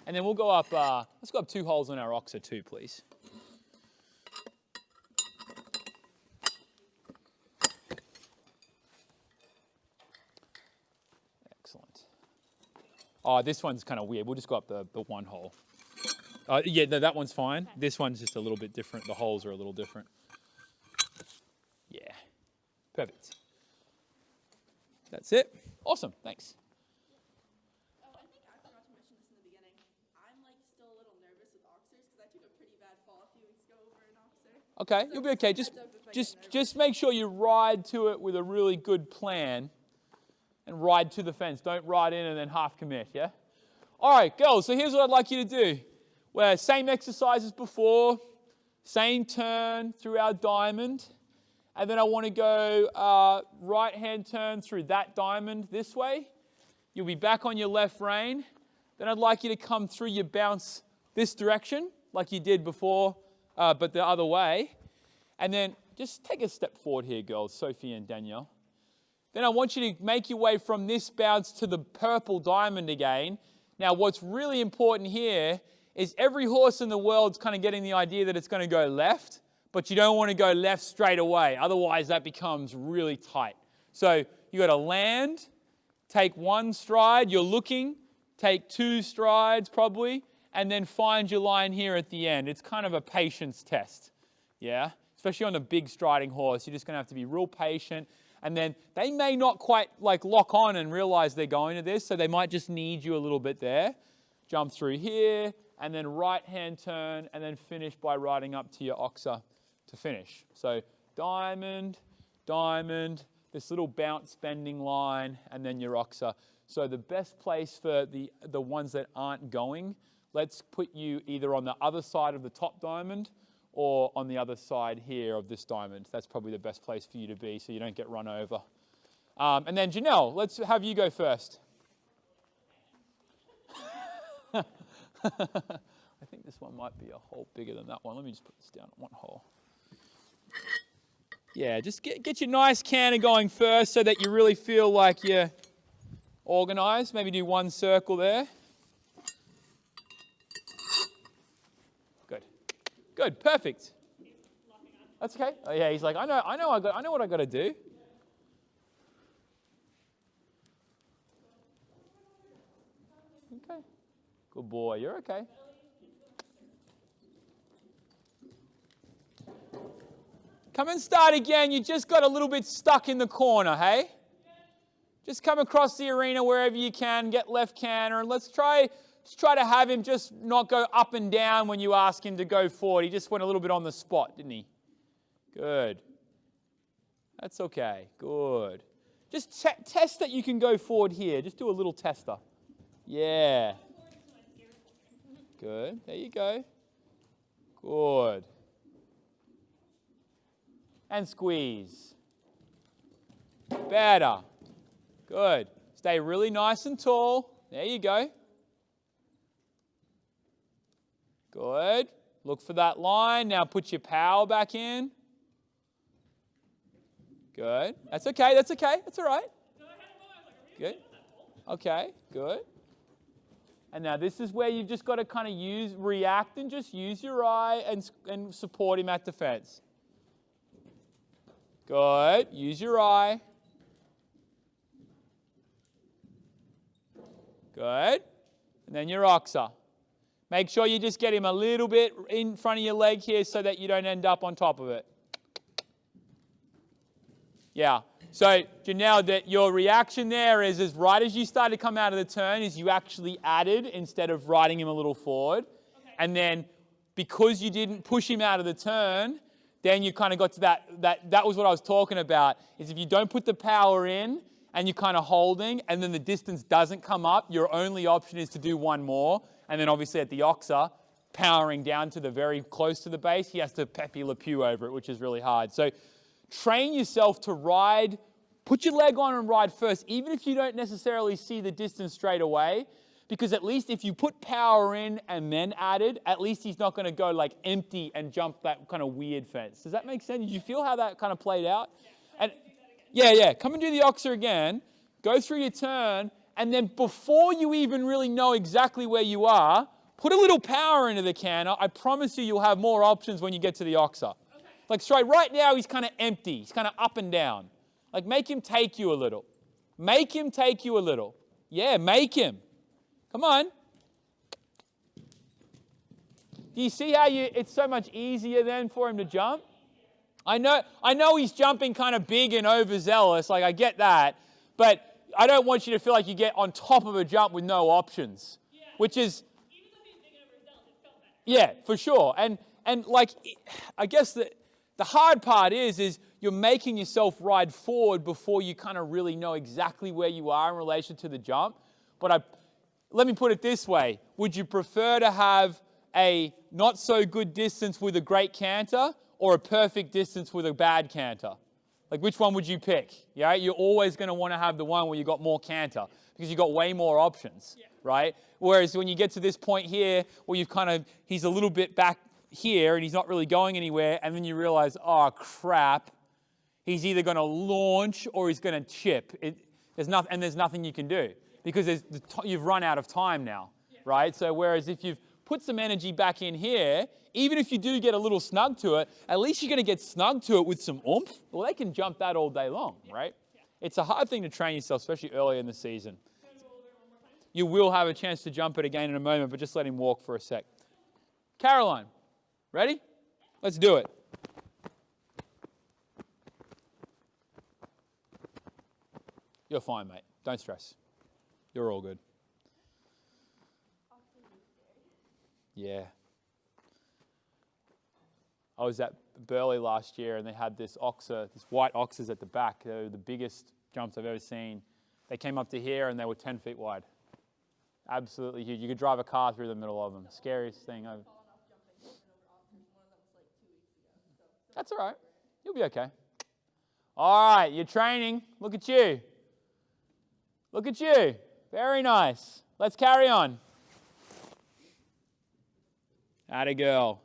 And then we'll go up, let's go up 2 holes on our oxer too, please. Excellent. Oh, this one's kind of weird. We'll just go up the 1 hole. Yeah, no, that one's fine. Okay. This one's just a little bit different. The holes are a little different. Yeah. Perfect. That's it. Awesome. Thanks. Oh, I think I forgot to mention this in the beginning. I'm like still a little nervous with oxers because I took a pretty bad fall a few weeks ago over an oxer. Okay, so you'll be okay. Just make sure you ride to it with a really good plan and ride to the fence. Don't ride in and then half commit, yeah? All right, girls, so here's what I'd like you to do. Well, same exercise as before, same turn through our diamond, and then I want to go right-hand turn through that diamond this way. You'll be back on your left rein. Then I'd like you to come through your bounce this direction, like you did before, but the other way. And then just take a step forward here, girls, Sophie and Danielle. Then I want you to make your way from this bounce to the purple diamond again. Now, what's really important here is every horse in the world's kind of getting the idea that it's going to go left, but you don't want to go left straight away. Otherwise, that becomes really tight. So you got to land, take 1 stride, you're looking, take 2 strides probably, and then find your line here at the end. It's kind of a patience test, yeah? Especially on a big striding horse, you're just going to have to be real patient. And then they may not quite like lock on and realize they're going to this, so they might just need you a little bit there. Jump through here, and then right-hand turn, and then finish by riding up to your oxer to finish. So diamond, diamond, this little bounce bending line, and then your oxer. So the best place for the ones that aren't going, let's put you either on the other side of the top diamond or on the other side here of this diamond. That's probably the best place for you to be so you don't get run over. And then Janelle, let's have you go first. I think this one might be a hole bigger than that one. Let me just put this down at 1 hole. Yeah, just get your nice canter going first so that you really feel like you're organized. Maybe do 1 circle there. Good. Good, perfect. That's okay. Oh yeah, he's like, I know what I got to do. Okay. Good boy, you're okay. Come and start again. You just got a little bit stuck in the corner, hey? Just come across the arena wherever you can, get left canter, and let's try to have him just not go up and down when you ask him to go forward. He just went a little bit on the spot, didn't he? Good. That's okay. Good. Just test that you can go forward here. Just do a little tester. Yeah. Good. There you go. Good. And squeeze. Better. Good. Stay really nice and tall. There you go. Good. Look for that line. Now put your power back in. Good. That's okay. That's okay. That's all right. Good. Okay, good. And now this is where you've just got to kind of react and just use your eye and support him at the fence. Good. Use your eye. Good. And then your oxer. Make sure you just get him a little bit in front of your leg here so that you don't end up on top of it. Yeah. So, Janelle, that your reaction there is right as you start to come out of the turn is you actually added instead of riding him a little forward. Okay. And then because you didn't push him out of the turn, then you kind of got to that was what I was talking about, is if you don't put the power in and you're kind of holding and then the distance doesn't come up, your only option is to do one more. And then obviously at the oxer, powering down to the very close to the base, he has to Pepe Le Pew over it, which is really hard. So train yourself to ride, put your leg on and ride first, even if you don't necessarily see the distance straight away, because at least if you put power in and then added, at least he's not going to go like empty and jump that kind of weird fence. Does that make sense? Did you feel how that kind of played out? And yeah, come and do the oxer again, go through your turn, and then before you even really know exactly where you are, put a little power into the canter. I promise you'll have more options when you get to the oxer. Okay. Like straight, right now he's kind of empty. He's kind of up and down. Like make him take you a little. Make him take you a little. Yeah, make him. Come on. Do you see how it's so much easier then for him to jump? I know he's jumping kind of big and overzealous. Like I get that. But I don't want you to feel like you get on top of a jump with no options, which is, Even though being big and overzealous, it felt better. yeah, for sure. And like, I guess the hard part is you're making yourself ride forward before you kind of really know exactly where you are in relation to the jump. But let me put it this way. Would you prefer to have a not so good distance with a great canter or a perfect distance with a bad canter? Like, which one would you pick? Yeah, you're always going to want to have the one where you got more canter because you've got way more options, right? Whereas when you get to this point here where he's a little bit back here and he's not really going anywhere, and then you realize, oh crap, he's either going to launch or he's going to chip. There's nothing you can do because you've run out of time now, right? So whereas if you've put some energy back in here, even if you do get a little snug to it, at least you're going to get snug to it with some oomph. Well, they can jump that all day long, right? It's a hard thing to train yourself, especially early in the season. You will have a chance to jump it again in a moment, but just let him walk for a sec. Caroline, ready? Let's do it. You're fine, mate. Don't stress. You're all good. Yeah. I was at Burleigh last year and they had this white oxers at the back. They were the biggest jumps I've ever seen. They came up to here and they were 10 feet wide. Absolutely huge. You could drive a car through the middle of them. Scariest thing ever. That's all right. You'll be okay. All right, you're training. Look at you. Look at you. Very nice. Let's carry on. Atta girl.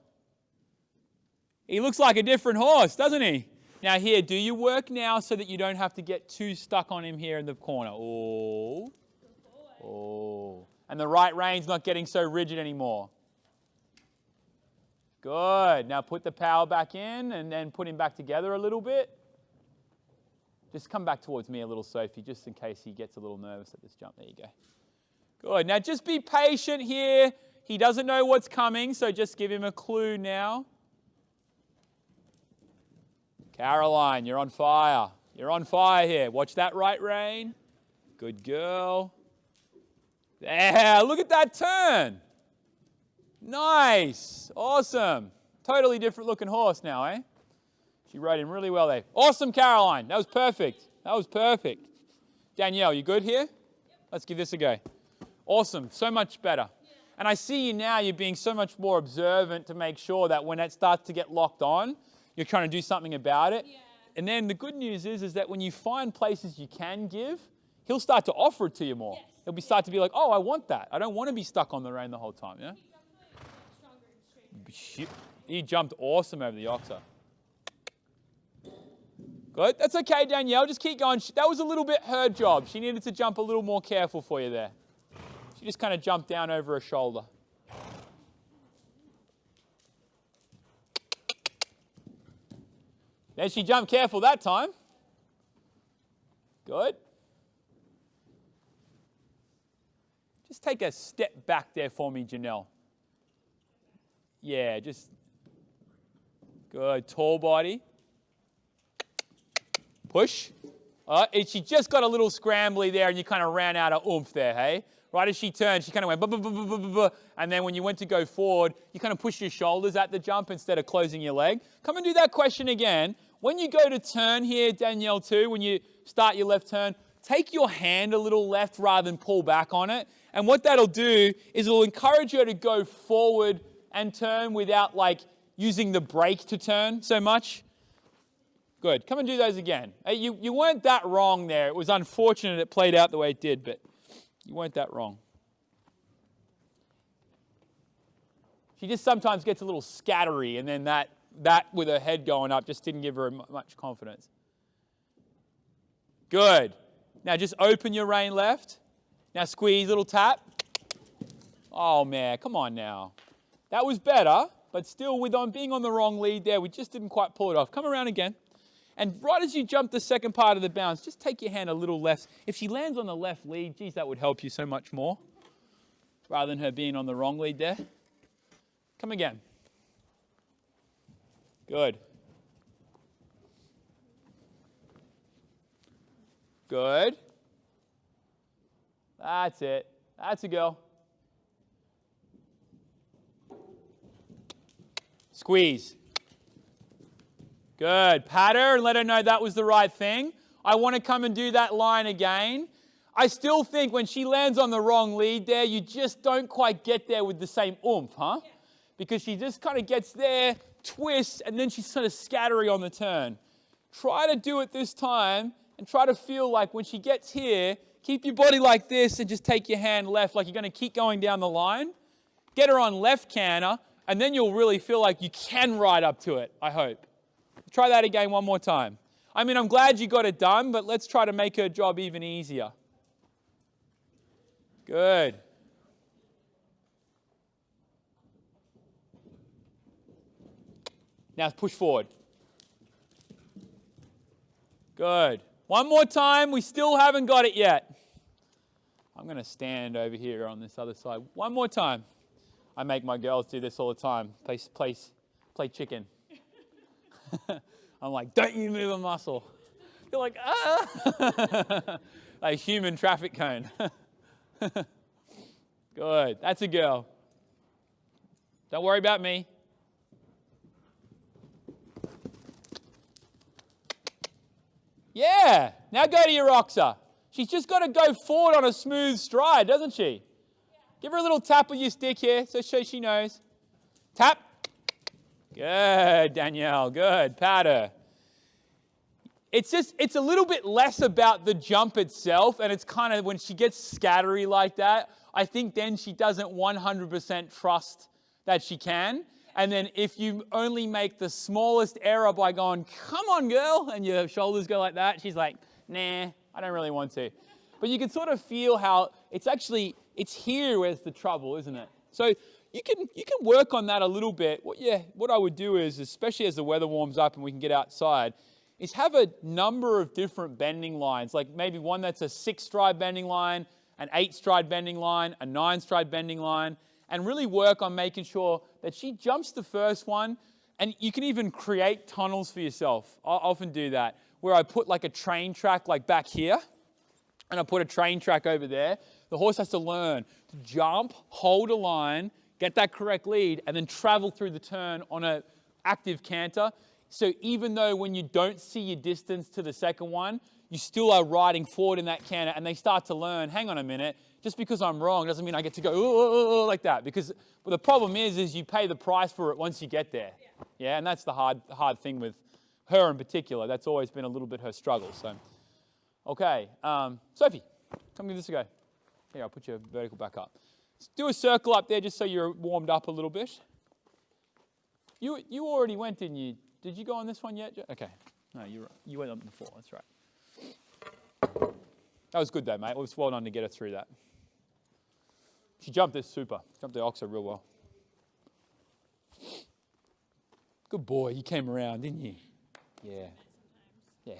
He looks like a different horse, doesn't he? Now here, do your work now so that you don't have to get too stuck on him here in the corner. Oh. Oh. And the right reine's not getting so rigid anymore. Good. Now put the power back in and then put him back together a little bit. Just come back towards me a little, Sophie, just in case he gets a little nervous at this jump. There you go. Good. Now just be patient here. He doesn't know what's coming, so just give him a clue now. Caroline, you're on fire. You're on fire here. Watch that right rein. Good girl. There, look at that turn. Nice. Awesome. Totally different looking horse now, eh? She rode him really well there. Awesome, Caroline. That was perfect. That was perfect. Danielle, you good here? Yep. Let's give this a go. Awesome. So much better. And I see you now, you're being so much more observant to make sure that when it starts to get locked on, you're trying to do something about it. Yeah. And then the good news is that when you find places you can give, he'll start to offer it to you more. Yes. He'll start to be like, oh, I want that. I don't want to be stuck on the rein the whole time. Yeah? Stronger and straighter. He jumped awesome over the oxer. Good. That's okay, Danielle. Just keep going. That was a little bit her job. She needed to jump a little more careful for you there. She just kind of jumped down over her shoulder. Then she jumped careful that time. Good. Just take a step back there for me, Janelle. Yeah, just good. Tall body. Push. She just got a little scrambly there and you kind of ran out of oomph there, hey? Right as she turned, she kind of went, and then when you went to go forward, you kind of pushed your shoulders at the jump instead of closing your leg. Come and do that question again. When you go to turn here, Danielle, too, when you start your left turn, take your hand a little left rather than pull back on it. And what that'll do is it'll encourage you to go forward and turn without like using the brake to turn so much. Good. Come and do those again. Hey, you weren't that wrong there. It was unfortunate it played out the way it did, but you weren't that wrong. She just sometimes gets a little scattery, and then that with her head going up just didn't give her much confidence. Good. Now just open your rein left. Now squeeze, little tap. Oh, man, come on now. That was better, but still with being on the wrong lead there, we just didn't quite pull it off. Come around again. And right as you jump the second part of the bounce, just take your hand a little left. If she lands on the left lead, geez, that would help you so much more rather than her being on the wrong lead there. Come again. Good. Good. That's it. That's a go. Squeeze. Good. Pat her and let her know that was the right thing. I want to come and do that line again. I still think when she lands on the wrong lead there, you just don't quite get there with the same oomph, huh? Yeah. Because she just kind of gets there, twists, and then she's sort of scattery on the turn. Try to do it this time and try to feel like when she gets here, keep your body like this and just take your hand left like you're going to keep going down the line. Get her on left canter, and then you'll really feel like you can ride up to it, I hope. Try that again one more time. I mean, I'm glad you got it done, but let's try to make her job even easier. Good. Now push forward. Good. One more time. We still haven't got it yet. I'm going to stand over here on this other side. One more time. I make my girls do this all the time. Play chicken. I'm like, don't you move a muscle. You're like, ah. Like human traffic cone. Good. That's a girl. Don't worry about me. Yeah. Now go to your oxer. She's just got to go forward on a smooth stride, doesn't she? Yeah. Give her a little tap with your stick here so she knows. Tap. Good, Danielle. Good. Pat her. It's a little bit less about the jump itself, and it's kind of when she gets scattery like that, I think then she doesn't 100% trust that she can. And then if you only make the smallest error by going, come on, girl, and your shoulders go like that, she's like, nah, I don't really want to. But you can sort of feel how it's here where's the trouble, isn't it? So you can work on that a little bit. What I would do is, especially as the weather warms up and we can get outside, is have a number of different bending lines, like maybe one that's a 6-stride bending line, an 8-stride bending line, a 9-stride bending line, and really work on making sure that she jumps the first one, and you can even create tunnels for yourself. I often do that, where I put like a train track like back here, and I put a train track over there. The horse has to learn to jump, hold a line, get that correct lead, and then travel through the turn on an active canter. So even though when you don't see your distance to the second one, you still are riding forward in that canter, and they start to learn, hang on a minute, just because I'm wrong doesn't mean I get to go like that. Because the problem is you pay the price for it once you get there. Yeah, and that's the hard thing with her in particular. That's always been a little bit her struggle. So, okay, Sophie, come give this a go. Here, I'll put your vertical back up. Do a circle up there just so you're warmed up a little bit. You already went, didn't you? Did you go on this one yet? Okay. No, you went on before. That's right. That was good though, mate. It was well done to get her through that. She jumped this super. Jumped the oxo real well. Good boy. You came around, didn't you? Yeah. Yeah.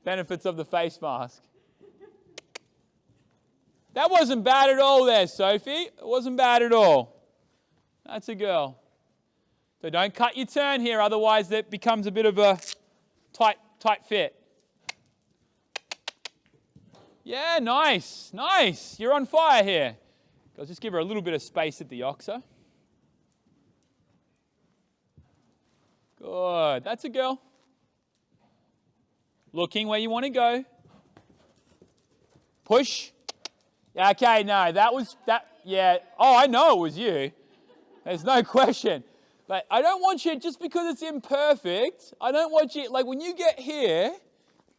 Benefits of the face mask. That wasn't bad at all there, Sophie. It wasn't bad at all. That's a girl. So don't cut your turn here, otherwise that becomes a bit of a tight fit. Yeah, nice, nice. You're on fire here. I'll just give her a little bit of space at the oxer. Good. That's a girl. Looking where you want to go. Push. Yeah, okay, no, yeah. Oh, I know it was you. There's no question. But I don't want you, just because it's imperfect, I don't want you, like when you get here,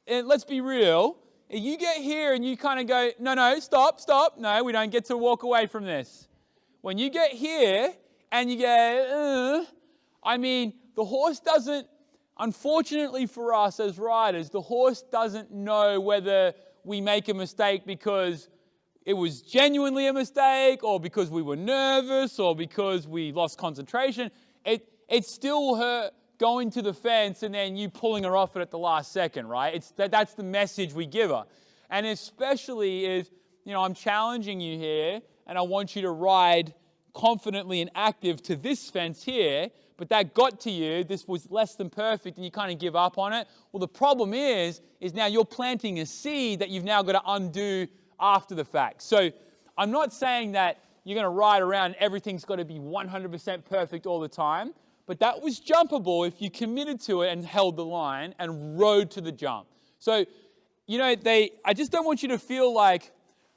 and let's be real, you get here and you kind of go, no, stop. No, we don't get to walk away from this. When you get here and you go, the horse doesn't, unfortunately for us as riders, the horse doesn't know whether we make a mistake because it was genuinely a mistake or because we were nervous or because we lost concentration. It's still her going to the fence and then you pulling her off it at the last second, right? That's the message we give her. And especially if, I'm challenging you here and I want you to ride confidently and active to this fence here, but that got to you, this was less than perfect and you kind of give up on it. Well, the problem is now you're planting a seed that you've now got to undo after the fact. So I'm not saying that you're going to ride around and everything's got to be 100% perfect all the time, but that was jumpable if you committed to it and held the line and rode to the jump. So, I just don't want you to feel like,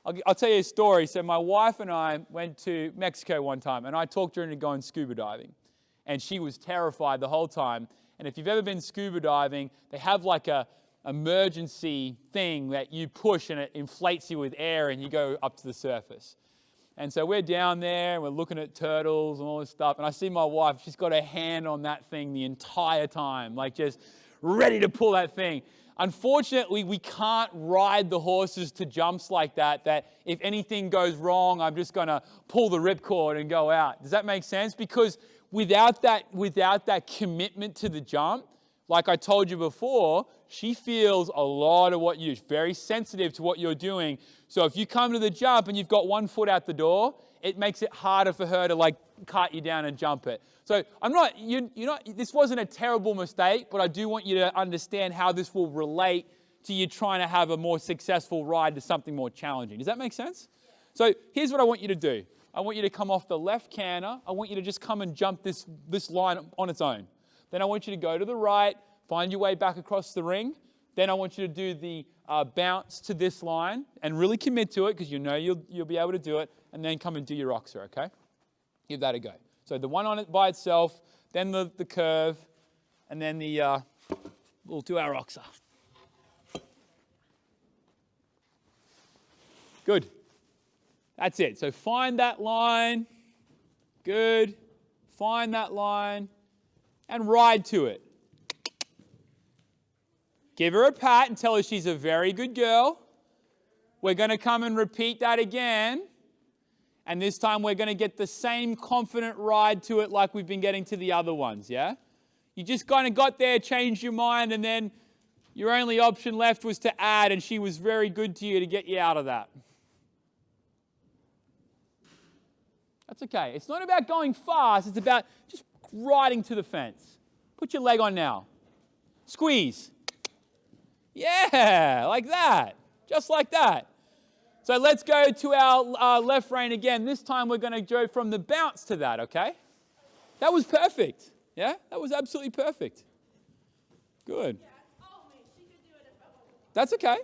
I'll tell you a story. So my wife and I went to Mexico one time and I talked her into going scuba diving. And she was terrified the whole time. And if you've ever been scuba diving, they have like a emergency thing that you push and it inflates you with air and you go up to the surface. And so we're down there and we're looking at turtles and all this stuff. And I see my wife, she's got her hand on that thing the entire time, like just ready to pull that thing. Unfortunately, we can't ride the horses to jumps like that if anything goes wrong, I'm just going to pull the ripcord and go out. Does that make sense? Because without that commitment to the jump, like I told you before, she feels a lot of what you do. She's very sensitive to what you're doing. So if you come to the jump and you've got one foot out the door, it makes it harder for her to like cut you down and jump it. So this wasn't a terrible mistake, but I do want you to understand how this will relate to you trying to have a more successful ride to something more challenging. Does that make sense? So here's what I want you to do. I want you to come off the left canter. I want you to just come and jump this line on its own. Then I want you to go to the right, find your way back across the ring. Then I want you to do the bounce to this line and really commit to it because you'll be able to do it. And then come and do your oxer, okay? Give that a go. So the one on it by itself, then the curve, and then we'll do our oxer. Good. That's it. So find that line. Good. Find that line and ride to it. Give her a pat and tell her she's a very good girl. We're going to come and repeat that again. And this time we're going to get the same confident ride to it like we've been getting to the other ones, yeah? You just kind of got there, changed your mind, and then your only option left was to add, and she was very good to you to get you out of that. That's okay. It's not about going fast. It's about just riding to the fence. Put your leg on now. Squeeze. Yeah, like that. Just like that. So let's go to our left rein again. This time we're going to go from the bounce to that, okay? That was perfect. Yeah? That was absolutely perfect. Good. Yeah, mate, she could do it if I wasn't. That's okay.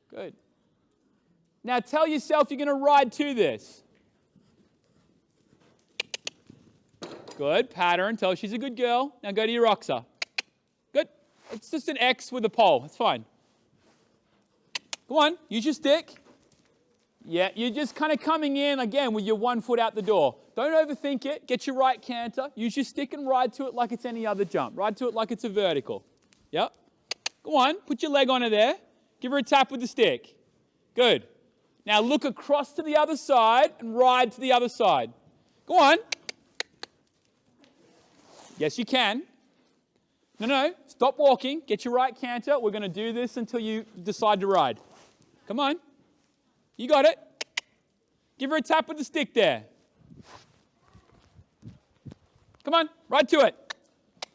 Good. Now tell yourself you're going to ride to this. Good. Pat her and tell her she's a good girl. Now go to your oxer. Good. It's just an X with a pole. It's fine. Come on. Use your stick. Yeah, you're just kind of coming in again with your 1 foot out the door. Don't overthink it. Get your right canter. Use your stick and ride to it like it's any other jump. Ride to it like it's a vertical. Yep. Go on. Put your leg on her there. Give her a tap with the stick. Good. Now look across to the other side and ride to the other side. Go on. Yes, you can. No. Stop walking. Get your right canter. We're going to do this until you decide to ride. Come on. You got it. Give her a tap with the stick there. Come on, ride to it.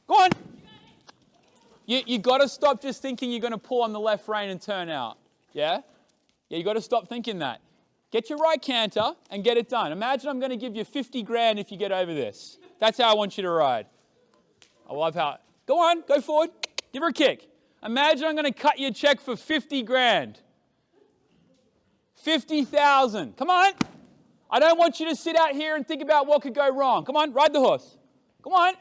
Go on. You got to stop just thinking you're going to pull on the left rein and turn out. Yeah? Yeah, you got to stop thinking that. Get your right canter and get it done. Imagine I'm going to give you 50 grand if you get over this. That's how I want you to ride. I love how... Go on, go forward. Give her a kick. Imagine I'm going to cut you a check for 50 grand. 50,000. Come on. I don't want you to sit out here and think about what could go wrong. Come on, ride the horse. Come on.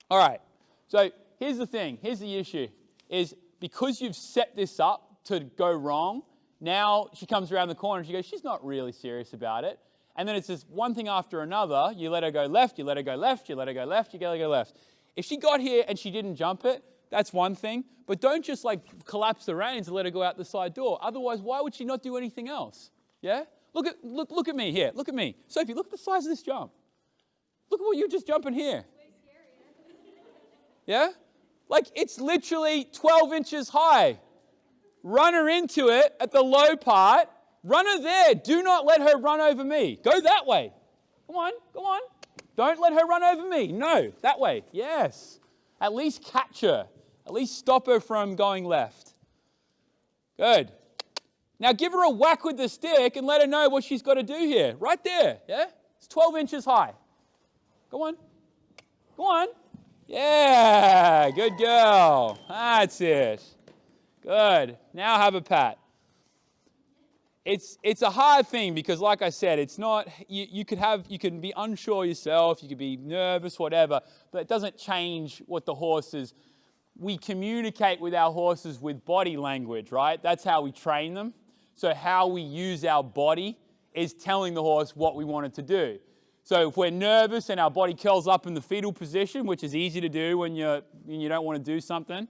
All right. So here's the thing. Here's the issue. Is because you've set this up to go wrong, now she comes around the corner and she goes, she's not really serious about it. And then it's just one thing after another. You let her go left, you let her go left, you let her go left, you let her go left. If she got here and she didn't jump it, that's one thing. But don't just like collapse the reins and let her go out the side door. Otherwise, why would she not do anything else? Yeah? Look at me here. Look at me. Sophie, look at the size of this jump. Look at what you're just jumping here. Yeah? Like it's literally 12 inches high. Run her into it at the low part. Run her there. Do not let her run over me. Go that way. Come on. Go on. Don't let her run over me. No, that way. Yes. At least catch her. At least stop her from going left. Good. Now give her a whack with the stick and let her know what she's got to do here. Right there. Yeah? It's 12 inches high. Go on. Go on. Yeah. Good girl. That's it. Good. Now have a pat. It's a hard thing because, like I said, it's not, you can be unsure yourself, you could be nervous, whatever, but it doesn't change what the horse is. We communicate with our horses with body language, right? That's how we train them. So how we use our body is telling the horse what we want it to do. So if we're nervous and our body curls up in the fetal position, which is easy to do when you don't want to do something,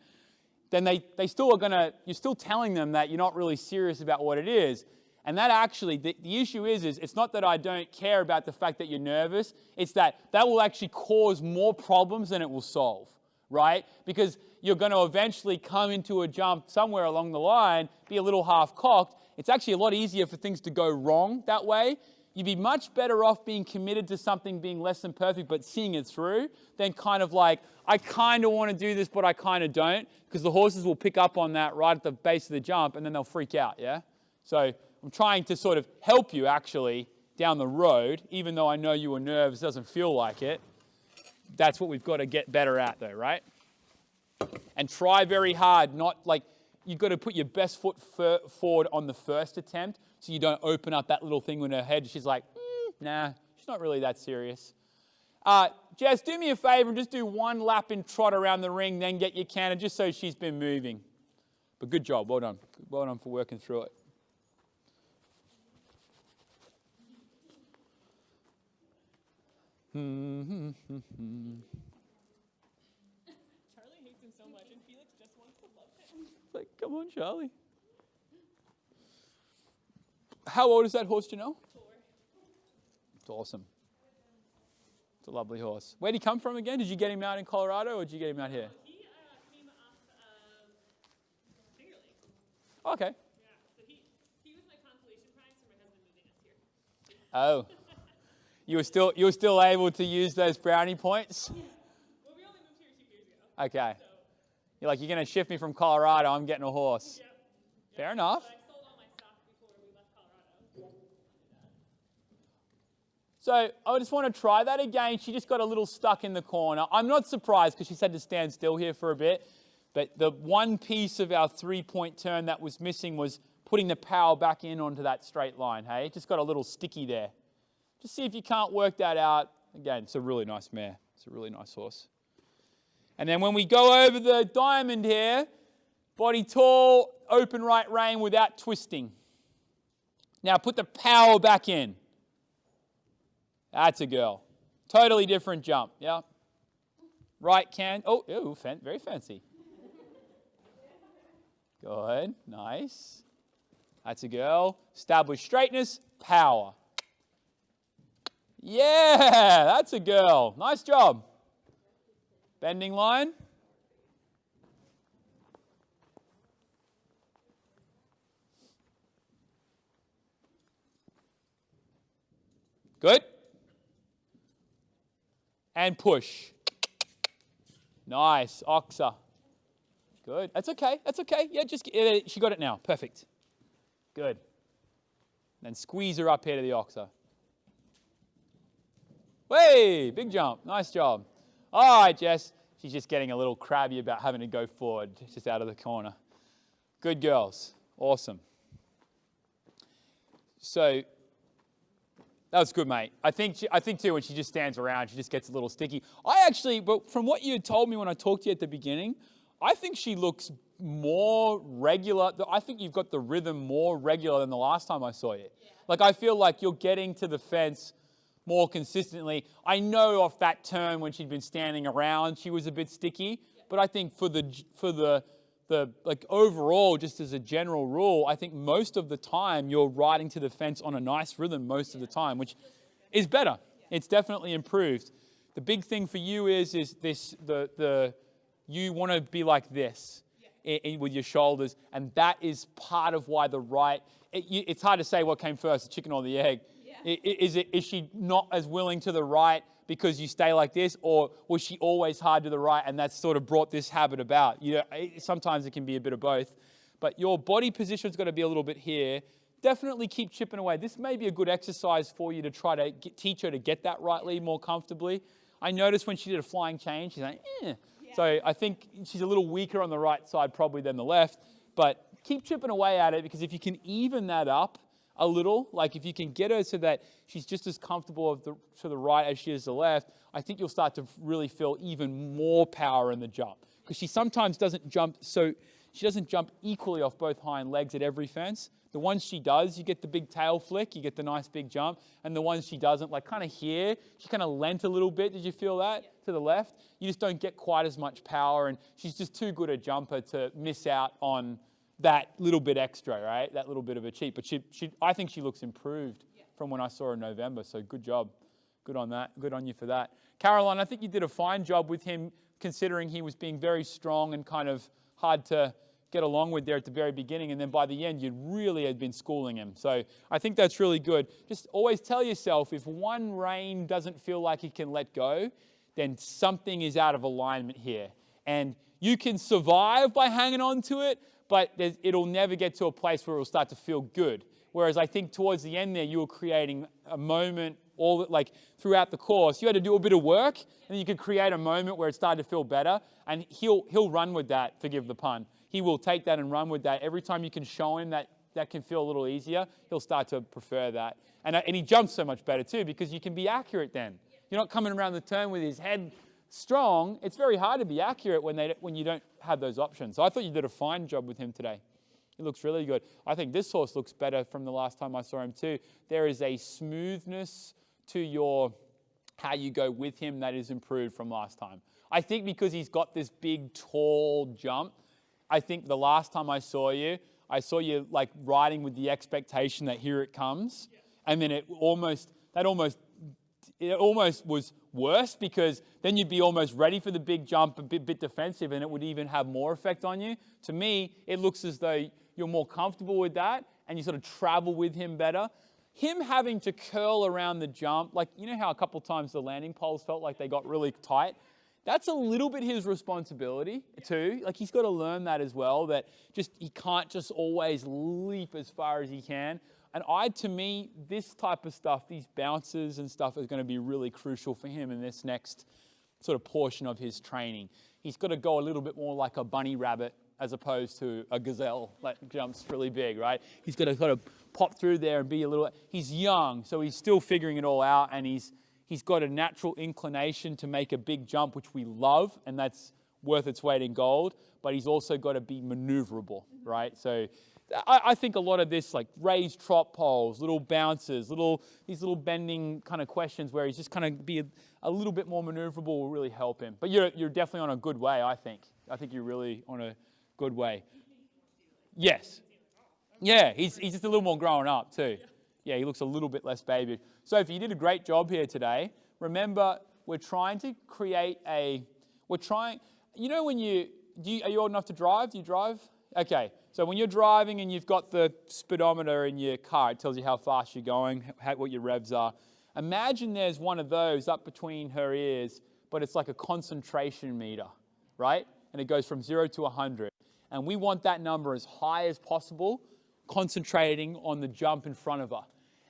then they still are gonna, you're still telling them that you're not really serious about what it is. And that actually, the issue is it's not that I don't care about the fact that you're nervous, it's that will actually cause more problems than it will solve, right? Because you're going to eventually come into a jump somewhere along the line, be a little half-cocked. It's actually a lot easier for things to go wrong that way. You'd be much better off being committed to something being less than perfect but seeing it through than kind of like, I kind of want to do this but I kind of don't, because the horses will pick up on that right at the base of the jump and then they'll freak out, yeah? So I'm trying to sort of help you actually down the road, even though I know you were nervous, doesn't feel like it. That's what we've got to get better at though, right? And try very hard, not like, you've got to put your best foot forward on the first attempt so you don't open up that little thing in her head. She's like, nah, she's not really that serious. Jess, do me a favor and just do one lap and trot around the ring, then get your canter just so she's been moving. But good job, well done. Well done for working through it. Charlie hates him so much, and Felix just wants to love him. It's like, come on, Charlie. How old is that horse, Janelle? 4. It's awesome. It's a lovely horse. Where did he come from again? Did you get him out in Colorado or did you get him out here? He came off of Finger Lakes. Okay. Yeah, so he was my consolation prize for my husband moving us here. Oh. You were still able to use those brownie points? Yeah. Well, we only moved here 2 years ago. Okay. So, You're like, you're going to shift me from Colorado, I'm getting a horse. yep. Fair enough. But I sold all my stock before we left Colorado. So I just want to try that again. She just got a little stuck in the corner. I'm not surprised because she's had to stand still here for a bit. But the one piece of our 3-point turn that was missing was putting the power back in onto that straight line, hey? It just got a little sticky there. Just see if you can't work that out. Again, it's a really nice mare. It's a really nice horse. And then when we go over the diamond here, body tall, open right rein without twisting. Now put the power back in. That's a girl. Totally different jump, yeah. Right can, oh, ew, very fancy. Good, nice. That's a girl. Establish straightness, power. Yeah, that's a girl. Nice job. Bending line. Good. And push. Nice, oxer. Good. That's okay. That's okay. Yeah, she got it now. Perfect. Good. Then squeeze her up here to the oxer. Way, big jump. Nice job. All right, Jess. She's just getting a little crabby about having to go forward, just out of the corner. Good girls. Awesome. So that was good, mate. I think too, when she just stands around, she just gets a little sticky. But from what you had told me when I talked to you at the beginning, I think she looks more regular. I think you've got the rhythm more regular than the last time I saw you. Yeah. Like, I feel like you're getting to the fence more consistently. I know off that turn when she'd been standing around, she was a bit sticky. Yeah. But I think for the like overall, just as a general rule, I think most of the time you're riding to the fence on a nice rhythm most of the time, which is better. It's definitely improved. The big thing for you is this you want to be like this with your shoulders, and that is part of why the right. It's hard to say what came first, the chicken or the egg. Yeah. Is she not as willing to the right because you stay like this, or was she always hard to the right and that's sort of brought this habit about? Sometimes it can be a bit of both, but your body position's got to be a little bit here. Definitely keep chipping away. This may be a good exercise for you to try to teach her to get that right lead more comfortably. I noticed when she did a flying change, she's like, eh. Yeah. So I think she's a little weaker on the right side probably than the left, but keep chipping away at it, because if you can even that up a little, like if you can get her so that she's just as comfortable to the right as she is the left, I think you'll start to really feel even more power in the jump. Because she sometimes doesn't jump, so she doesn't jump equally off both hind legs at every fence. The ones she does, you get the big tail flick, you get the nice big jump, and the ones she doesn't, like kind of here, she kind of leant a little bit. Did you feel that? Yeah. To the left? You just don't get quite as much power, and she's just too good a jumper to miss out on that little bit extra, right? That little bit of a cheat. But I think she looks improved from when I saw her in November. So good job. Good on that. Good on you for that. Caroline, I think you did a fine job with him, considering he was being very strong and kind of hard to get along with there at the very beginning. And then by the end, you really had been schooling him. So I think that's really good. Just always tell yourself, if one rein doesn't feel like he can let go, then something is out of alignment here. And you can survive by hanging on to it, but it'll never get to a place where it'll start to feel good. Whereas I think towards the end there, you were creating a moment throughout the course. You had to do a bit of work, and then you could create a moment where it started to feel better. And he'll run with that, forgive the pun. He will take that and run with that. Every time you can show him that can feel a little easier, he'll start to prefer that. And he jumps so much better too, because you can be accurate then. You're not coming around the turn with his head strong. It's very hard to be accurate when you don't have those options. So I thought you did a fine job with him today. He looks really good. I think this horse looks better from the last time I saw him too. There is a smoothness to how you go with him that is improved from last time. I think because he's got this big, tall jump, I think the last time I saw you like riding with the expectation that here it comes. And then it almost was worse, because then you'd be almost ready for the big jump, a bit defensive, and it would even have more effect on you. To me, it looks as though you're more comfortable with that and you sort of travel with him better. Him having to curl around the jump, like, you know how a couple times the landing poles felt like they got really tight? That's a little bit his responsibility too. Like, he's got to learn that as well, that he can't just always leap as far as he can. And to me, this type of stuff, these bounces and stuff, is going to be really crucial for him in this next sort of portion of his training. He's got to go a little bit more like a bunny rabbit as opposed to a gazelle that jumps really big, right? He's got to kind of pop through there and be a little, he's young, so he's still figuring it all out, and he's got a natural inclination to make a big jump, which we love, and that's worth its weight in gold, but he's also got to be maneuverable, right? So I think a lot of this, like raised trot poles, little bounces, these little bending kind of questions where he's just kind of be a little bit more maneuverable will really help him. But you're definitely on a good way, I think. I think you're really on a good way. Yes. Yeah, he's just a little more grown up too. Yeah, he looks a little bit less babyish. So if you did a great job here today, remember we're trying to create you know when are you old enough to drive? Do you drive? Okay, so when you're driving and you've got the speedometer in your car, it tells you how fast you're going, what your revs are. Imagine there's one of those up between her ears, but it's like a concentration meter, right? And it goes from 0 to 100. And we want that number as high as possible, concentrating on the jump in front of her.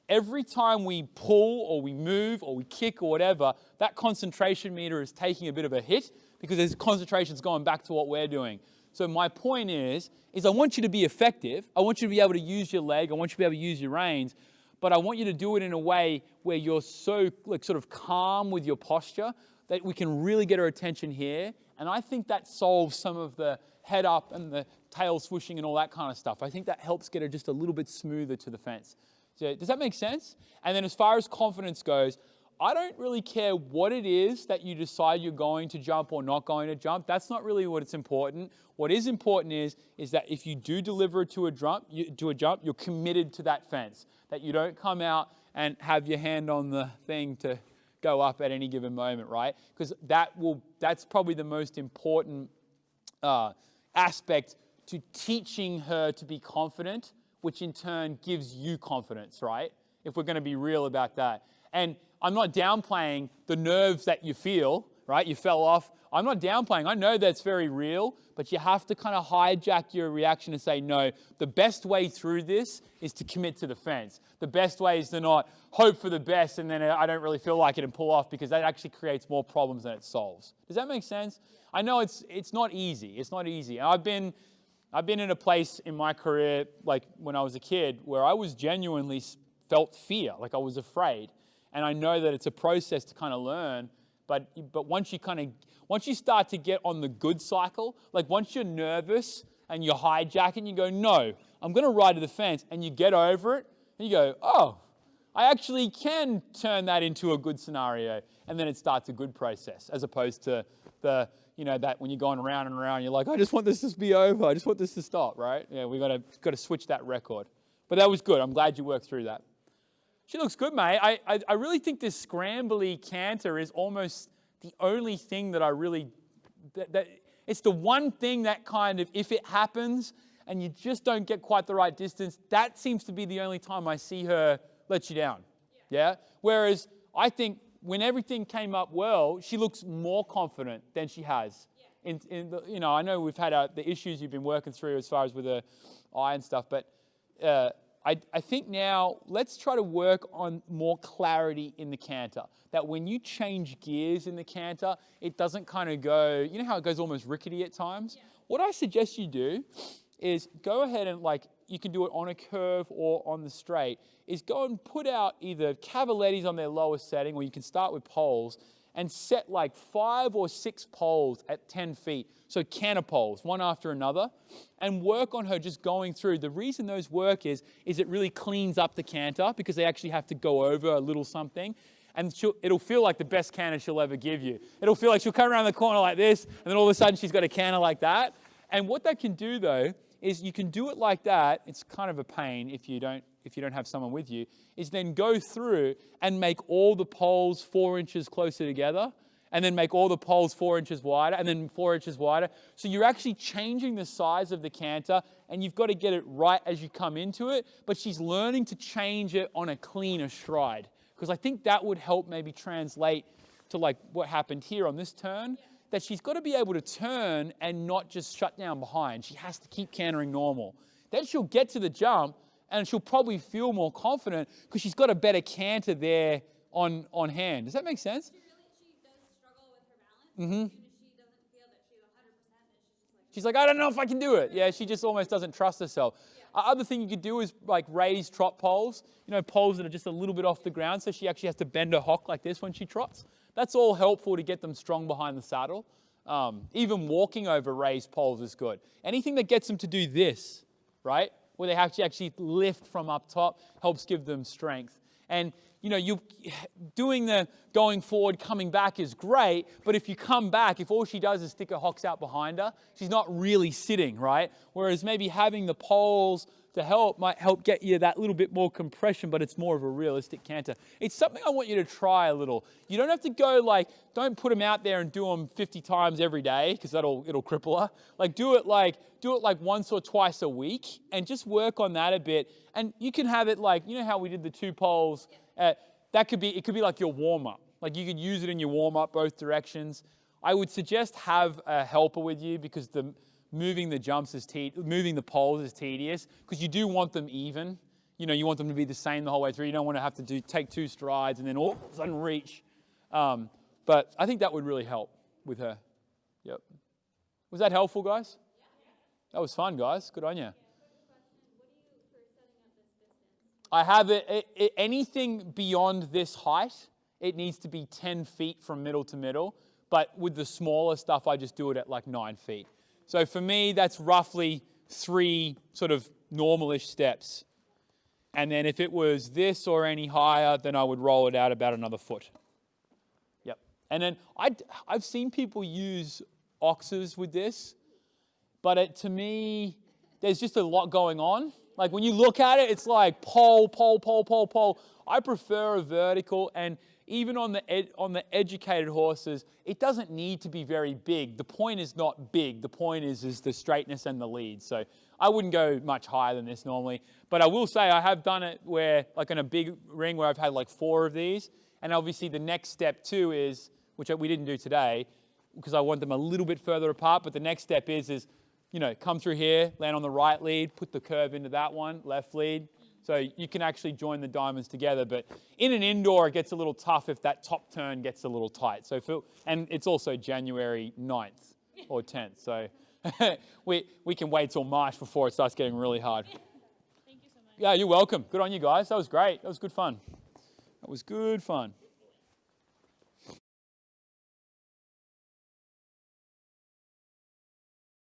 Every time we pull or we move or we kick or whatever, that concentration meter is taking a bit of a hit because his concentration's going back to what we're doing. So my point is I want you to be effective. I want you to be able to use your leg. I want you to be able to use your reins. But I want you to do it in a way where you're so sort of calm with your posture that we can really get her attention here. And I think that solves some of the head up and the tail swooshing and all that kind of stuff. I think that helps get her just a little bit smoother to the fence. So does that make sense? And then as far as confidence goes, I don't really care what it is that you decide you're going to jump or not going to jump. That's not really what's important. What is important is that if you do deliver to a jump, you're committed to that fence. That you don't come out and have your hand on the thing to go up at any given moment, right? Because that's probably the most important aspect to teaching her to be confident, which in turn gives you confidence, right? If we're going to be real about that. And I'm not downplaying the nerves that you feel, right? You fell off. I'm not downplaying. I know that's very real, but you have to kind of hijack your reaction and say, no, the best way through this is to commit to the fence. The best way is to not hope for the best and then I don't really feel like it and pull off, because that actually creates more problems than it solves. Does that make sense? I know it's not easy. It's not easy. I've been in a place in my career, like when I was a kid, where I was genuinely felt fear, like I was afraid. And I know that it's a process to kind of learn, but once you start to get on the good cycle, like once you're nervous and you're hijacking, you go, no, I'm going to ride to the fence, and you get over it, and you go, oh, I actually can turn that into a good scenario, and then it starts a good process, as opposed to that when you're going around and around, you're like, I just want this to be over, I just want this to stop, right? Yeah, we've got to switch that record. But that was good. I'm glad you worked through that. She looks good, mate. I really think this scrambly canter is almost the only thing that I really, it's the one thing that kind of, if it happens and you just don't get quite the right distance, that seems to be the only time I see her let you down. Yeah? Whereas I think when everything came up well, she looks more confident than she has. Yeah. I know we've had the issues you've been working through as far as with her eye and stuff, but I think now let's try to work on more clarity in the canter. That when you change gears in the canter, it doesn't kind of go, you know how it goes almost rickety at times? Yeah. What I suggest you do is go ahead and, like, you can do it on a curve or on the straight, is go and put out either cavalettis on their lowest setting, or you can start with poles, and set like 5 or 6 poles at 10 feet. So canter poles, one after another, and work on her just going through. The reason those work is it really cleans up the canter, because they actually have to go over a little something. And it'll feel like the best canter she'll ever give you. It'll feel like she'll come around the corner like this, and then all of a sudden she's got a canter like that. And what that can do, though, is you can do it like that. It's kind of a pain if you don't have someone with you, is then go through and make all the poles 4 inches closer together, and then make all the poles 4 inches wider, and then 4 inches wider. So you're actually changing the size of the canter, and you've got to get it right as you come into it, but she's learning to change it on a cleaner stride. Because I think that would help maybe translate to like what happened here on this turn, that she's got to be able to turn and not just shut down behind. She has to keep cantering normal. Then she'll get to the jump, and she'll probably feel more confident because she's got a better canter there on hand. Does that make sense? She does struggle with her balance. Even if she doesn't feel that she's 100%, that she's just like, She's like, I don't know if I can do it. Yeah, she just almost doesn't trust herself. Other thing you could do is like raise trot poles, poles that are just a little bit off the ground, so she actually has to bend her hock like this when she trots. That's all helpful to get them strong behind the saddle. Even walking over raised poles is good. Anything that gets them to do this, right, where they have to actually lift from up top, helps give them strength. And you doing the going forward, coming back is great, but if you come back, if all she does is stick her hocks out behind her, she's not really sitting, right? Whereas maybe having the poles to help might help get you that little bit more compression, but it's more of a realistic canter. It's something I want you to try a little. You don't have to go don't put them out there and do them 50 times every day, because it'll cripple her. Do it like once or twice a week and just work on that a bit. And you can have it how we did the 2 poles. It could be like your warm-up. You could use it in your warm-up both directions. I would suggest have a helper with you, because moving the jumps moving the poles is tedious, because you do want them even. You want them to be the same the whole way through. You don't want to have to take 2 strides and then all of a sudden reach. But I think that would really help with her. Yep. Was that helpful, guys? That was fun, guys. Good on you. I have anything beyond this height, it needs to be 10 feet from middle to middle. But with the smaller stuff, I just do it at 9 feet. So for me, that's roughly 3 sort of normal-ish steps. And then if it was this or any higher, then I would roll it out about another foot. Yep. And then I've seen people use oxes with this, but to me, there's just a lot going on. When you look at it, it's like pole, pole, pole, pole, pole. I prefer a vertical, and even on the educated horses, it doesn't need to be very big. The point is not big. The point is the straightness and the lead. So I wouldn't go much higher than this normally. But I will say I have done it where, in a big ring where I've had 4 of these. And obviously the next step too is, which we didn't do today, because I want them a little bit further apart. But the next step is come through here, land on the right lead, put the curve into that one, left lead. So you can actually join the diamonds together. But in an indoor, it gets a little tough if that top turn gets a little tight. And it's also January 9th or 10th. So we can wait till March before it starts getting really hard. Thank you so much. Yeah, you're welcome. Good on you guys. That was great. That was good fun. That was good fun.